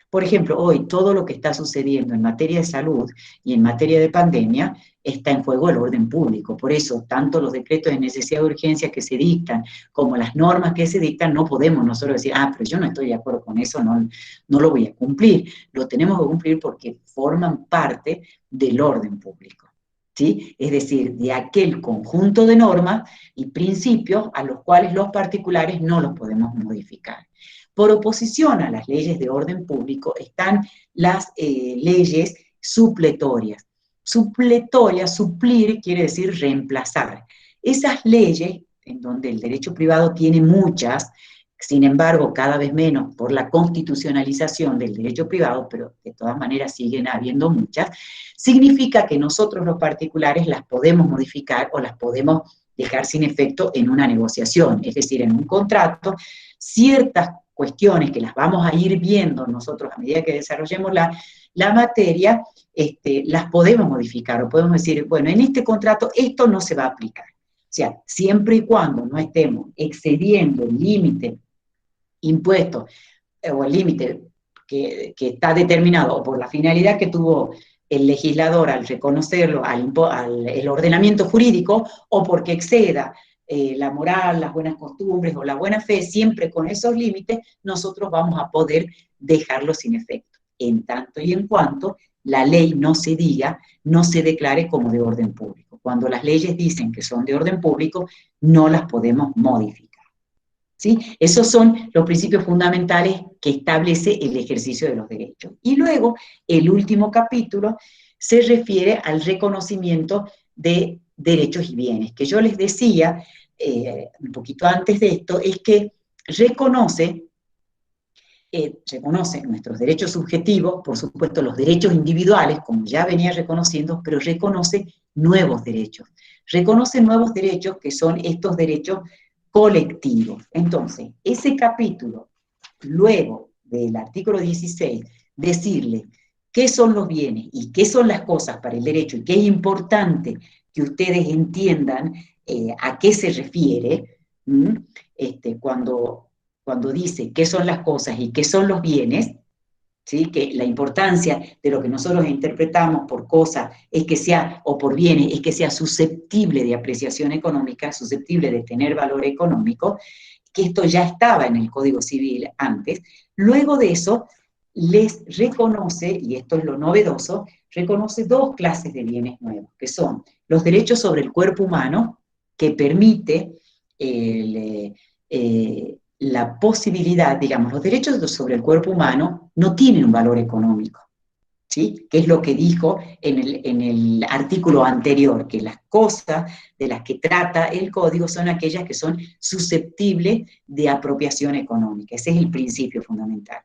Por ejemplo, hoy todo lo que está sucediendo en materia de salud y en materia de pandemia está en juego el orden público. Por eso, tanto los decretos de necesidad de urgencia que se dictan como las normas que se dictan, no podemos nosotros decir, pero yo no estoy de acuerdo con eso, no lo voy a cumplir. Lo tenemos que cumplir porque forman parte del orden público, ¿sí? Es decir, de aquel conjunto de normas y principios a los cuales los particulares no los podemos modificar. Por oposición a las leyes de orden público están las leyes supletorias. Supletoria, suplir, quiere decir reemplazar. Esas leyes, en donde el derecho privado tiene muchas, sin embargo, cada vez menos por la constitucionalización del derecho privado, pero de todas maneras siguen habiendo muchas, significa que nosotros los particulares las podemos modificar o las podemos dejar sin efecto en una negociación, es decir, en un contrato, ciertas cuestiones que las vamos a ir viendo nosotros a medida que desarrollemos la materia, las podemos modificar, o podemos decir, bueno, en este contrato esto no se va a aplicar. O sea, siempre y cuando no estemos excediendo el límite impuesto, o el límite que está determinado, o por la finalidad que tuvo el legislador al reconocerlo, el ordenamiento jurídico, o porque exceda la moral, las buenas costumbres o la buena fe, siempre con esos límites, nosotros vamos a poder dejarlo sin efecto, en tanto y en cuanto la ley no se diga, no se declare como de orden público. Cuando las leyes dicen que son de orden público, no las podemos modificar, ¿sí? Esos son los principios fundamentales que establece el ejercicio de los derechos. Y luego, el último capítulo se refiere al reconocimiento de derechos y bienes, que yo les decía un poquito antes de esto, es que reconoce nuestros derechos subjetivos, por supuesto los derechos individuales, como ya venía reconociendo, pero reconoce nuevos derechos. Reconoce nuevos derechos que son estos derechos colectivos. Entonces, ese capítulo, luego del artículo 16, decirle qué son los bienes y qué son las cosas para el derecho y qué es importante que ustedes entiendan a qué se refiere, cuando dice qué son las cosas y qué son los bienes, ¿sí? Que la importancia de lo que nosotros interpretamos por cosas es que sea, o por bienes, es que sea susceptible de apreciación económica, susceptible de tener valor económico, que esto ya estaba en el Código Civil antes. Luego de eso, les reconoce, y esto es lo novedoso, reconoce dos clases de bienes nuevos, que son los derechos sobre el cuerpo humano, que permite la posibilidad, digamos, los derechos sobre el cuerpo humano no tienen un valor económico, ¿sí? Que es lo que dijo en el artículo anterior, que las cosas de las que trata el código son aquellas que son susceptibles de apropiación económica. Ese es el principio fundamental.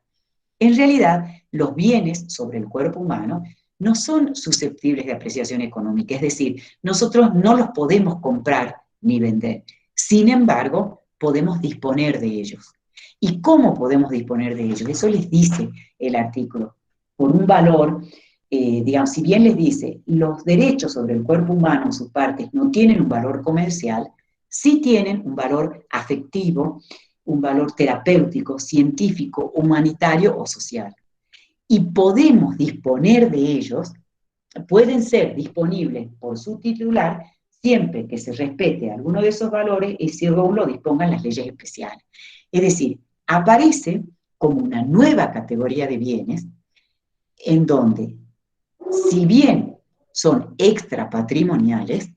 En realidad, los bienes sobre el cuerpo humano no son susceptibles de apreciación económica, es decir, nosotros no los podemos comprar ni vender. Sin embargo, podemos disponer de ellos. ¿Y cómo podemos disponer de ellos? Eso les dice el artículo. Por un valor, digamos, si bien les dice, los derechos sobre el cuerpo humano en sus partes no tienen un valor comercial, sí tienen un valor afectivo, un valor terapéutico, científico, humanitario o social. Y podemos disponer de ellos, pueden ser disponibles por su titular, siempre que se respete alguno de esos valores y si lo dispongan las leyes especiales. Es decir, aparece como una nueva categoría de bienes en donde, si bien son extrapatrimoniales,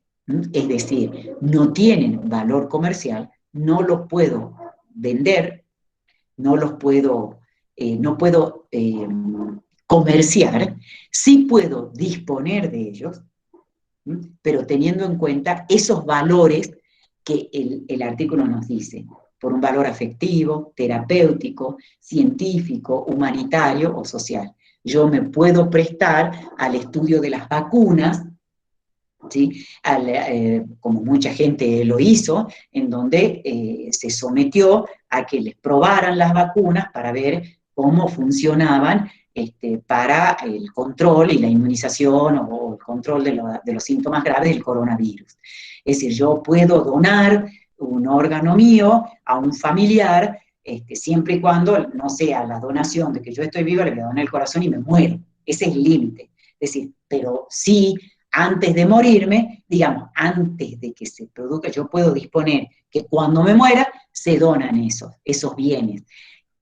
es decir, no tienen valor comercial, no los puedo vender, no puedo comerciar, sí puedo disponer de ellos, pero teniendo en cuenta esos valores que el artículo nos dice, por un valor afectivo, terapéutico, científico, humanitario o social. Yo me puedo prestar al estudio de las vacunas, ¿sí? Como mucha gente lo hizo, en donde se sometió a que les probaran las vacunas para ver cómo funcionaban para el control y la inmunización o el control de los síntomas graves del coronavirus. Es decir, yo puedo donar un órgano mío a un familiar siempre y cuando no sea la donación de que yo estoy viva, le voy a donar el corazón y me muero. Ese es el límite. Es decir, pero sí, antes de morirme, digamos, antes de que se produzca, yo puedo disponer que cuando me muera, se donan esos bienes.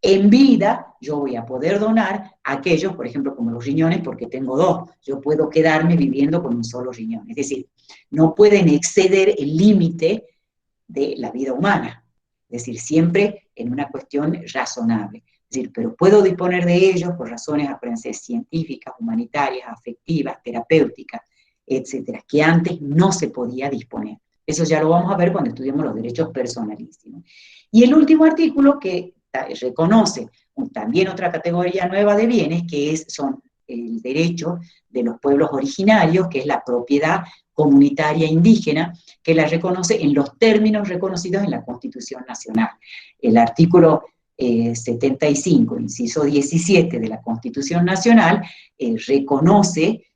En vida, yo voy a poder donar aquellos, por ejemplo, como los riñones, porque tengo dos. Yo puedo quedarme viviendo con un solo riñón. Es decir, no pueden exceder el límite de la vida humana. Es decir, siempre en una cuestión razonable. Es decir, pero puedo disponer de ellos por razones, acuérdense, científicas, humanitarias, afectivas, terapéuticas, etcétera, que antes no se podía disponer. Eso ya lo vamos a ver cuando estudiemos los derechos personalísimos. Y el último artículo que reconoce también otra categoría nueva de bienes, que son el derecho de los pueblos originarios, que es la propiedad comunitaria indígena, que la reconoce en los términos reconocidos en la Constitución Nacional. El artículo 75, inciso 17 de la Constitución Nacional, reconoce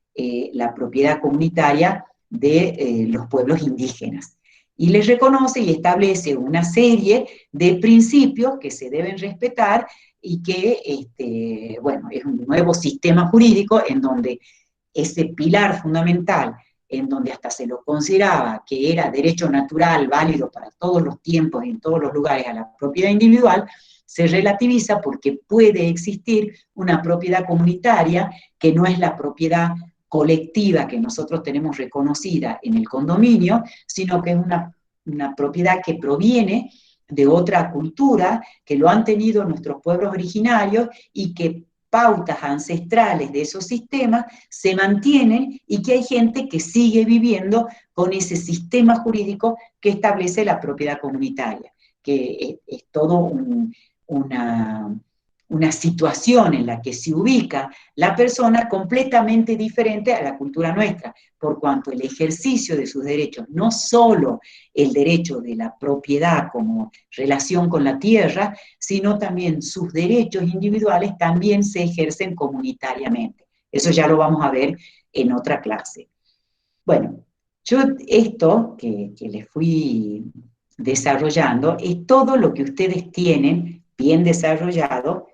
la propiedad comunitaria de los pueblos indígenas. Y les reconoce y establece una serie de principios que se deben respetar y que, bueno, es un nuevo sistema jurídico en donde ese pilar fundamental, en donde hasta se lo consideraba que era derecho natural, válido para todos los tiempos y en todos los lugares a la propiedad individual, se relativiza porque puede existir una propiedad comunitaria que no es la propiedad colectiva que nosotros tenemos reconocida en el condominio, sino que es una propiedad que proviene de otra cultura, que lo han tenido nuestros pueblos originarios y que pautas ancestrales de esos sistemas se mantienen y que hay gente que sigue viviendo con ese sistema jurídico que establece la propiedad comunitaria, que es todo una situación en la que se ubica la persona completamente diferente a la cultura nuestra, por cuanto el ejercicio de sus derechos, no solo el derecho de la propiedad como relación con la tierra, sino también sus derechos individuales también se ejercen comunitariamente. Eso ya lo vamos a ver en otra clase. Bueno, yo esto que les fui desarrollando es todo lo que ustedes tienen bien desarrollado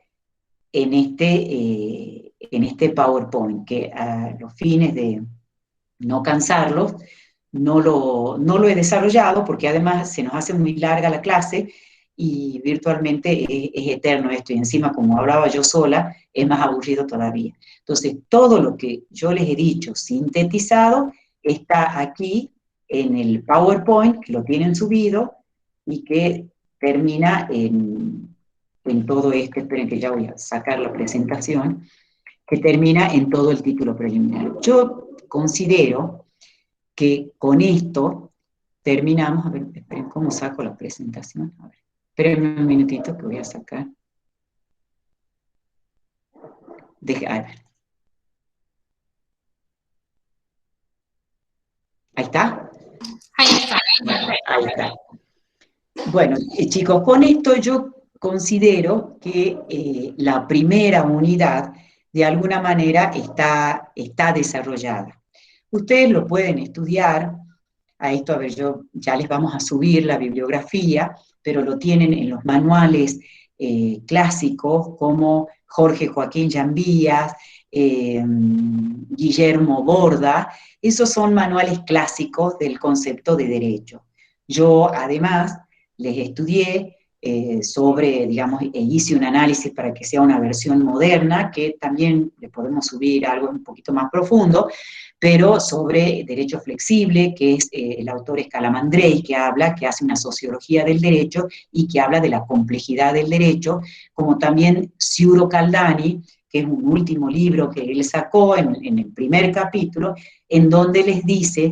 en este PowerPoint, que a los fines de no cansarlos, no lo he desarrollado porque además se nos hace muy larga la clase y virtualmente es eterno esto, y encima como hablaba yo sola, es más aburrido todavía. Entonces, todo lo que yo les he dicho sintetizado está aquí en el PowerPoint, que lo tienen subido y que termina en todo esperen que ya voy a sacar la presentación, que termina en todo el título preliminar. Yo considero que con esto terminamos, a ver, esperen, ¿cómo saco la presentación? A ver, espérenme un minutito que voy a sacar. A ver. ¿Ahí está? Ahí está. Ahí está. Bueno, chicos, con esto yo considero que la primera unidad de alguna manera está desarrollada. Ustedes lo pueden estudiar, a esto, a ver, yo ya les vamos a subir la bibliografía, pero lo tienen en los manuales clásicos como Jorge Joaquín Llambías, Guillermo Borda, esos son manuales clásicos del concepto de derecho. Yo, además, les estudié sobre, digamos, e hice un análisis para que sea una versión moderna, que también le podemos subir algo un poquito más profundo, pero sobre derecho flexible, que es el autor es Calamandrei, que hace una sociología del derecho y que habla de la complejidad del derecho, como también Ciuro Caldani, que es un último libro que él sacó en el primer capítulo, en donde les dice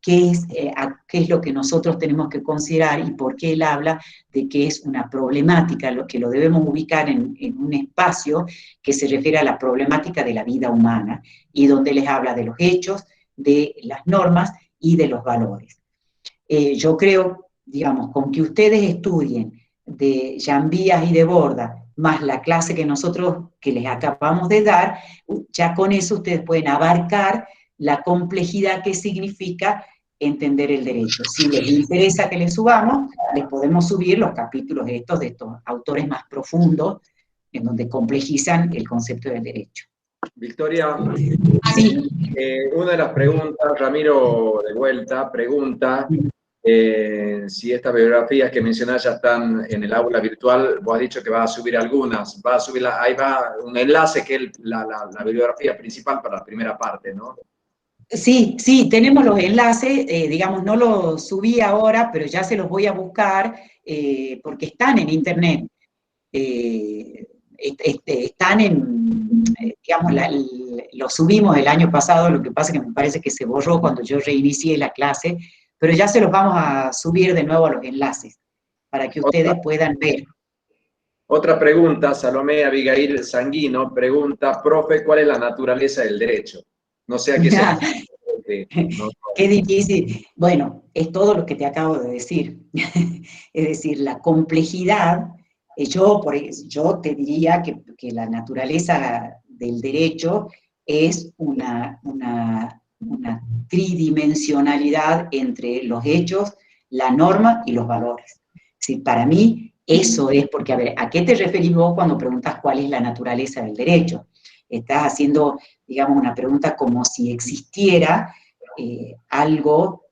qué es lo que nosotros tenemos que considerar y por qué él habla de que es una problemática, lo que lo debemos ubicar en un espacio que se refiere a la problemática de la vida humana y donde les habla de los hechos, de las normas y de los valores. Yo creo, digamos, con que ustedes estudien de Llambías y de Borda, más la clase que les acabamos de dar, ya con eso ustedes pueden abarcar la complejidad que significa entender el derecho. Si les interesa que les subamos, les podemos subir los capítulos de estos autores más profundos, en donde complejizan el concepto del derecho. Victoria, sí. Una de las preguntas, Ramiro de vuelta, pregunta si estas bibliografías que mencionás ya están en el aula virtual. Vos has dicho que vas a subir algunas, ahí va un enlace que es la bibliografía principal para la primera parte, ¿no? Sí, sí, tenemos los enlaces, digamos, no los subí ahora, pero ya se los voy a buscar, porque están en internet. Están en, digamos, lo subimos el año pasado, lo que pasa es que me parece que se borró cuando yo reinicié la clase, pero ya se los vamos a subir de nuevo a los enlaces, para que ustedes puedan ver. Otra pregunta, Salomé Abigail Sanguino pregunta, profe, ¿cuál es la naturaleza del derecho? No sé a qué se refiere. Qué difícil. Bueno, es todo lo que te acabo de decir. Es decir, la complejidad. Yo te diría que la naturaleza del derecho es una tridimensionalidad entre los hechos, la norma y los valores. Sí, para mí eso es, porque, a ver, ¿a qué te referís vos cuando preguntas cuál es la naturaleza del derecho? Estás haciendo, digamos, una pregunta como si existiera algo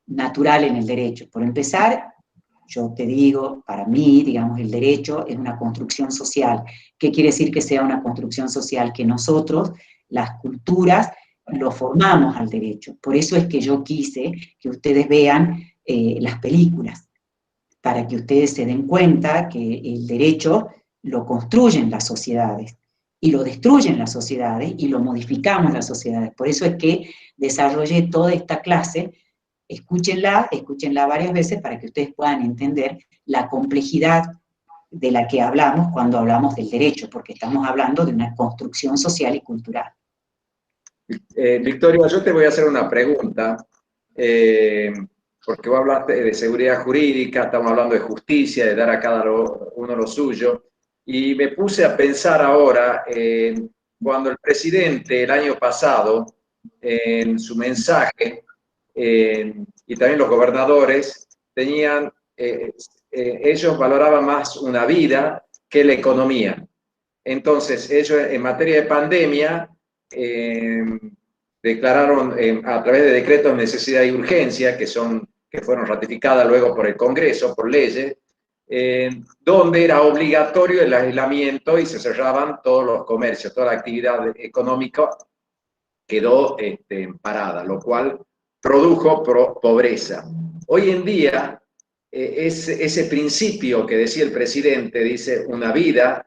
natural en el derecho. Por empezar, yo te digo, para mí, digamos, el derecho es una construcción social. ¿Qué quiere decir que sea una construcción social? Que nosotros, las culturas, lo formamos al derecho. Por eso es que yo quise que ustedes vean las películas, para que ustedes se den cuenta que el derecho lo construyen las sociedades, y lo destruyen las sociedades, y lo modificamos las sociedades. Por eso es que desarrollé toda esta clase. Escúchenla varias veces para que ustedes puedan entender la complejidad de la que hablamos cuando hablamos del derecho, porque estamos hablando de una construcción social y cultural. Victoria, yo te voy a hacer una pregunta, porque vos hablaste de seguridad jurídica, estamos hablando de justicia, de dar a cada uno lo suyo, y me puse a pensar ahora, cuando el presidente el año pasado, en su mensaje, y también los gobernadores, ellos valoraban más una vida que la economía. Entonces, ellos en materia de pandemia declararon a través de decretos de necesidad y urgencia, que fueron ratificadas luego por el Congreso, por leyes, donde era obligatorio el aislamiento y se cerraban todos los comercios, toda la actividad económica quedó parada, lo cual produjo pobreza. Hoy en día, ese principio que decía el presidente, dice una vida,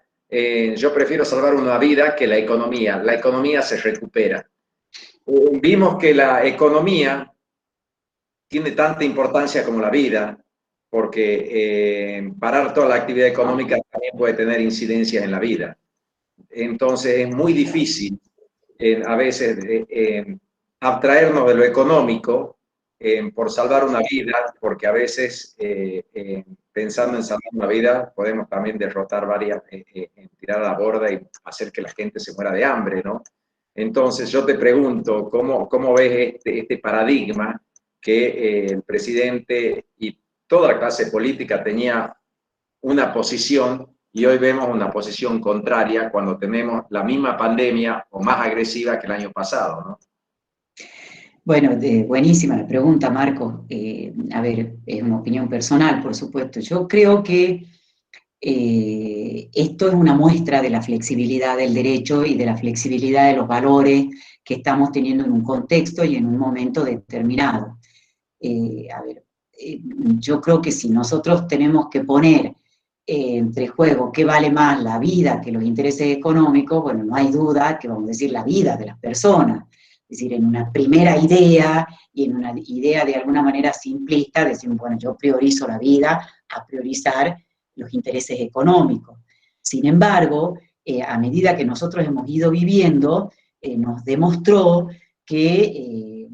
yo prefiero salvar una vida que la economía se recupera. Vimos que la economía tiene tanta importancia como la vida, porque parar toda la actividad económica también puede tener incidencias en la vida. Entonces es muy difícil a veces abstraernos de lo económico por salvar una vida, porque a veces pensando en salvar una vida podemos también derrotar varias, tirar a la borda y hacer que la gente se muera de hambre, ¿no? Entonces yo te pregunto, ¿cómo ves este paradigma que el presidente y toda la clase política tenía una posición y hoy vemos una posición contraria cuando tenemos la misma pandemia o más agresiva que el año pasado, ¿no? Bueno, buenísima la pregunta, Marco. A ver, es una opinión personal, por supuesto. Yo creo que esto es una muestra de la flexibilidad del derecho y de la flexibilidad de los valores que estamos teniendo en un contexto y en un momento determinado. Yo creo que si nosotros tenemos que poner entre juego qué vale más, la vida que los intereses económicos, bueno, no hay duda que vamos a decir la vida de las personas. Es decir, en una primera idea y en una idea de alguna manera simplista, decimos, bueno, yo priorizo la vida a priorizar los intereses económicos. Sin embargo, a medida que nosotros hemos ido viviendo, nos demostró que,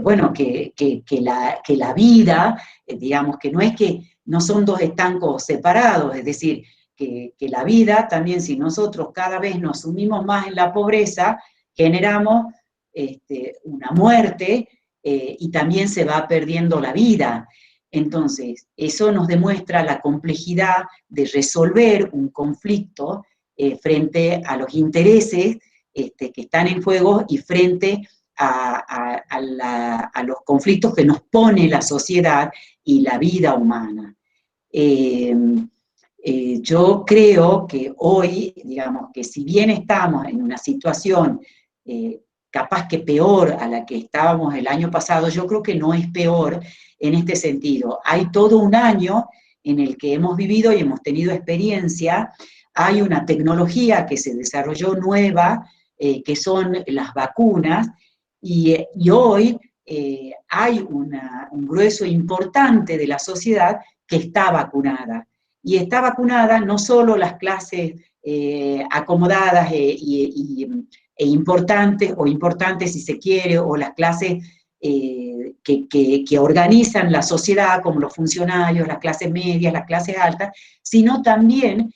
bueno, que la vida, digamos, que no es que no son dos estancos separados, es decir, que la vida también, si nosotros cada vez nos sumimos más en la pobreza, generamos una muerte y también se va perdiendo la vida. Entonces, eso nos demuestra la complejidad de resolver un conflicto frente a los intereses que están en juego y frente a los conflictos que nos pone la sociedad y la vida humana. Yo creo que hoy, digamos, que si bien estamos en una situación capaz que peor a la que estábamos el año pasado, yo creo que no es peor en este sentido. Hay todo un año en el que hemos vivido y hemos tenido experiencia, hay una tecnología que se desarrolló nueva, que son las vacunas, y hoy hay un grueso importante de la sociedad que está vacunada. Y está vacunada no solo las clases acomodadas e importantes, o importantes si se quiere, o las clases que organizan la sociedad, como los funcionarios, las clases medias, las clases altas, sino también,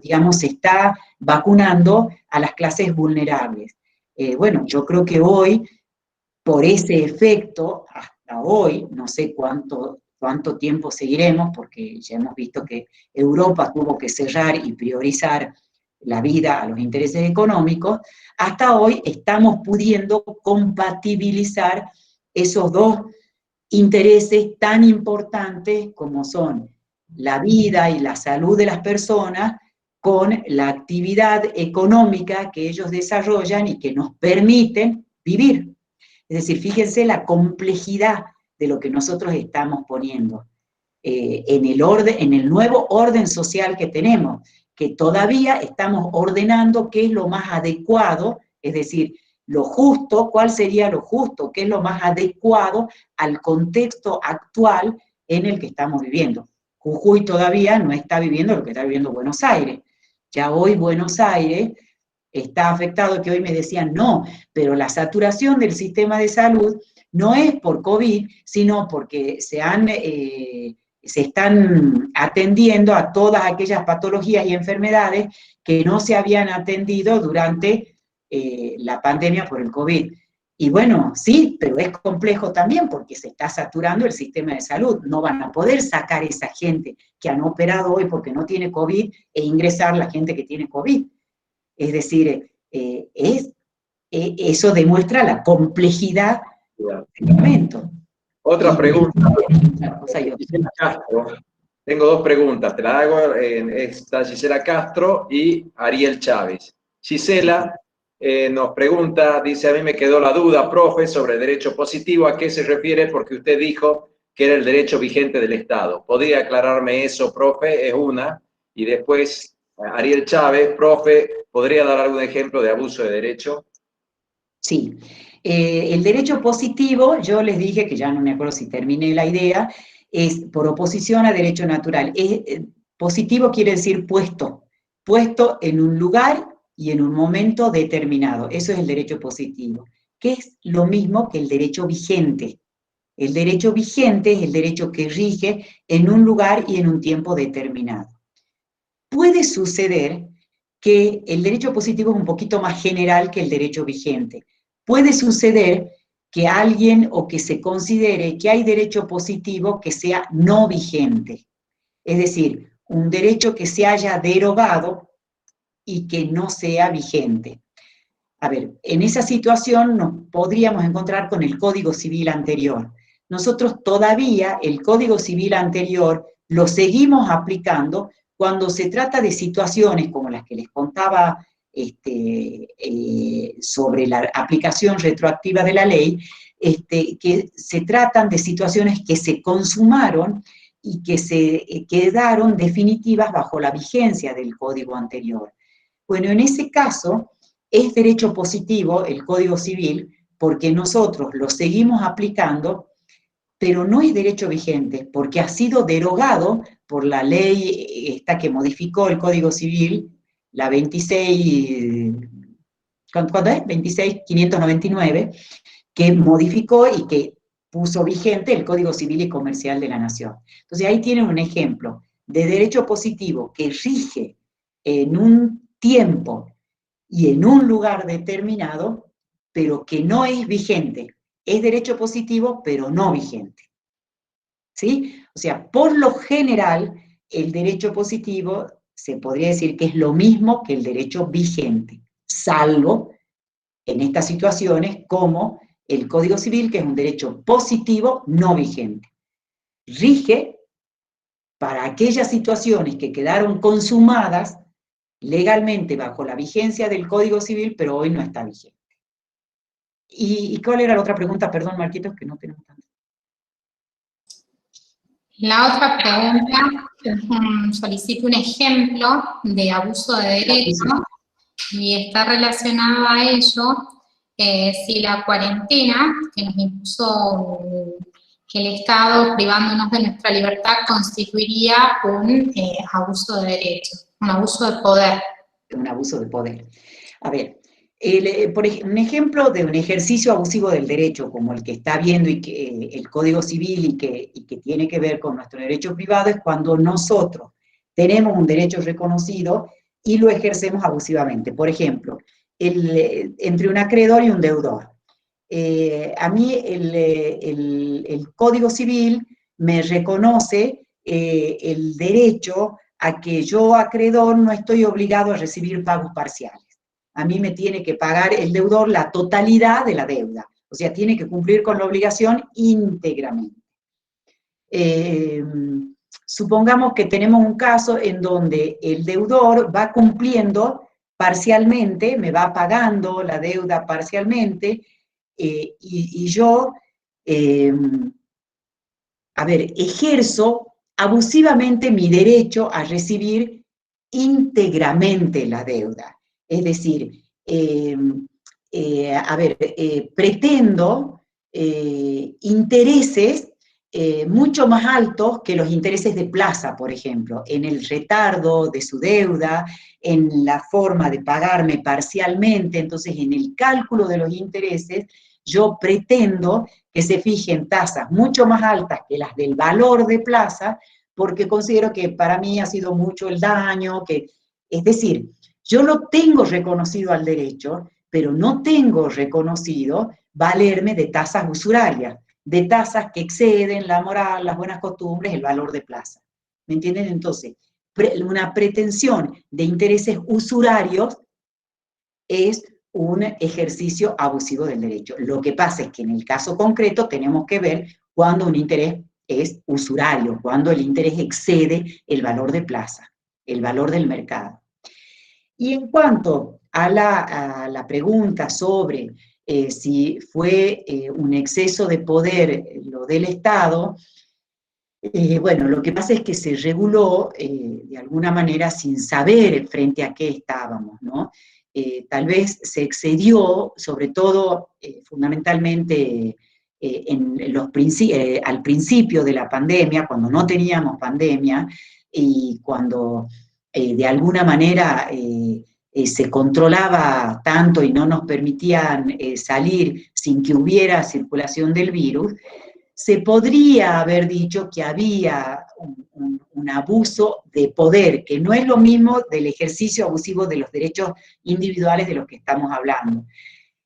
digamos, se está vacunando a las clases vulnerables. Bueno, yo creo que hoy, por ese efecto, hasta hoy, no sé cuánto tiempo seguiremos, porque ya hemos visto que Europa tuvo que cerrar y priorizar la vida a los intereses económicos, hasta hoy estamos pudiendo compatibilizar esos dos intereses tan importantes como son la vida y la salud de las personas con la actividad económica que ellos desarrollan y que nos permiten vivir. Es decir, fíjense la complejidad de lo que nosotros estamos poniendo en el nuevo orden social que tenemos, que todavía estamos ordenando qué es lo más adecuado, es decir, lo justo, cuál sería lo justo, qué es lo más adecuado al contexto actual en el que estamos viviendo. Jujuy todavía no está viviendo lo que está viviendo Buenos Aires. Ya hoy Buenos Aires está afectado, que hoy me decían, no, pero la saturación del sistema de salud no es por COVID, sino porque se están atendiendo a todas aquellas patologías y enfermedades que no se habían atendido durante la pandemia por el COVID. Y bueno, sí, pero es complejo también porque se está saturando el sistema de salud. No van a poder sacar esa gente que han operado hoy porque no tiene COVID e ingresar la gente que tiene COVID. Es decir, eso demuestra la complejidad del momento. Otra pregunta. Gisela Castro. Tengo dos preguntas. Te la hago. Está Gisela Castro y Ariel Chávez. Gisela nos pregunta, dice, a mí me quedó la duda, profe, sobre derecho positivo. ¿A qué se refiere? Porque usted dijo que era el derecho vigente del Estado. ¿Podría aclararme eso, profe? Es una. Y después, Ariel Chávez, profe, ¿podría dar algún ejemplo de abuso de derecho? Sí. El derecho positivo, yo les dije, que ya no me acuerdo si terminé la idea, es por oposición a derecho natural. Positivo quiere decir puesto en un lugar y en un momento determinado. Eso es el derecho positivo, que es lo mismo que el derecho vigente. El derecho vigente es el derecho que rige en un lugar y en un tiempo determinado. Puede suceder que el derecho positivo es un poquito más general que el derecho vigente. Puede suceder que alguien o que se considere que hay derecho positivo que sea no vigente. Es decir, un derecho que se haya derogado y que no sea vigente. A ver, en esa situación nos podríamos encontrar con el Código Civil anterior. Nosotros todavía el Código Civil anterior lo seguimos aplicando cuando se trata de situaciones como las que les contaba sobre la aplicación retroactiva de la ley, que se tratan de situaciones que se consumaron y que se quedaron definitivas bajo la vigencia del código anterior. Bueno, en ese caso es derecho positivo el Código Civil porque nosotros lo seguimos aplicando, pero no es derecho vigente porque ha sido derogado por la ley esta que modificó el Código Civil, la 26, ¿cuándo es? 26.599, que modificó y que puso vigente el Código Civil y Comercial de la Nación. Entonces ahí tienen un ejemplo de derecho positivo que rige en un tiempo y en un lugar determinado, pero que no es vigente es derecho positivo, pero no vigente. ¿Sí? O sea, por lo general, el derecho positivo se podría decir que es lo mismo que el derecho vigente, salvo en estas situaciones como el Código Civil, que es un derecho positivo no vigente. Rige para aquellas situaciones que quedaron consumadas legalmente bajo la vigencia del Código Civil, pero hoy no está vigente. ¿Y cuál era la otra pregunta? Perdón, Marquitos, que no tenemos tanto. La otra pregunta, solicito un ejemplo de abuso de derecho y está relacionado a ello si la cuarentena que nos impuso el Estado privándonos de nuestra libertad constituiría un abuso de derecho, un abuso de poder. Un abuso de poder. A ver, un ejemplo de un ejercicio abusivo del derecho, como el que está viendo y que, el Código Civil y que tiene que ver con nuestro derecho privado, es cuando nosotros tenemos un derecho reconocido y lo ejercemos abusivamente. Por ejemplo, entre un acreedor y un deudor. A mí el Código Civil me reconoce el derecho a que yo, acreedor, no estoy obligado a recibir pagos parciales. A mí me tiene que pagar el deudor la totalidad de la deuda. O sea, tiene que cumplir con la obligación íntegramente. Supongamos que tenemos un caso en donde el deudor va cumpliendo parcialmente, me va pagando la deuda parcialmente, y yo, ejerzo abusivamente mi derecho a recibir íntegramente la deuda. Es decir, pretendo intereses mucho más altos que los intereses de plaza, por ejemplo, en el retardo de su deuda, en la forma de pagarme parcialmente. Entonces, en el cálculo de los intereses, yo pretendo que se fijen tasas mucho más altas que las del valor de plaza, porque considero que para mí ha sido mucho el daño, es decir, yo lo tengo reconocido al derecho, pero no tengo reconocido valerme de tasas usurarias, de tasas que exceden la moral, las buenas costumbres, el valor de plaza. ¿Me entienden? Entonces, una pretensión de intereses usurarios es un ejercicio abusivo del derecho. Lo que pasa es que en el caso concreto tenemos que ver cuando un interés es usurario, cuando el interés excede el valor de plaza, el valor del mercado. Y en cuanto a la pregunta sobre si fue un exceso de poder lo del Estado, bueno, lo que pasa es que se reguló de alguna manera sin saber frente a qué estábamos, ¿no? Tal vez se excedió, sobre todo, fundamentalmente, al principio de la pandemia, cuando no teníamos pandemia, y cuando de alguna manera se controlaba tanto y no nos permitían salir sin que hubiera circulación del virus, se podría haber dicho que había un abuso de poder, que no es lo mismo del ejercicio abusivo de los derechos individuales de los que estamos hablando.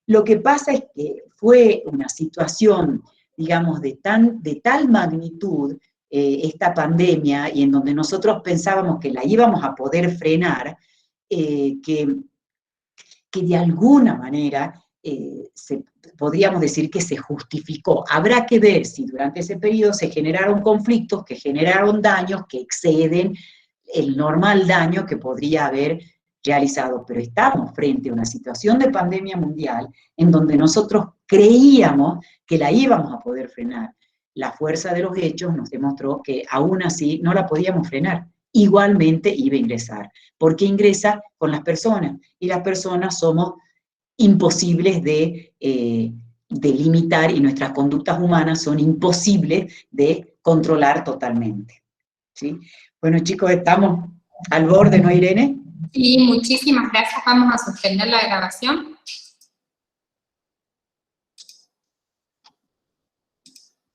Lo que pasa es que fue una situación, digamos, de tal magnitud esta pandemia, y en donde nosotros pensábamos que la íbamos a poder frenar, que de alguna manera podríamos decir que se justificó. Habrá que ver si durante ese periodo se generaron conflictos que generaron daños que exceden el normal daño que podría haber realizado, pero estamos frente a una situación de pandemia mundial en donde nosotros creíamos que la íbamos a poder frenar. La fuerza de los hechos nos demostró que aún así no la podíamos frenar. Igualmente iba a ingresar, porque ingresa con las personas, y las personas somos imposibles de limitar, y nuestras conductas humanas son imposibles de controlar totalmente. ¿Sí? Bueno, chicos, estamos al borde, ¿no, Irene? Sí, muchísimas gracias. Vamos a suspender la grabación.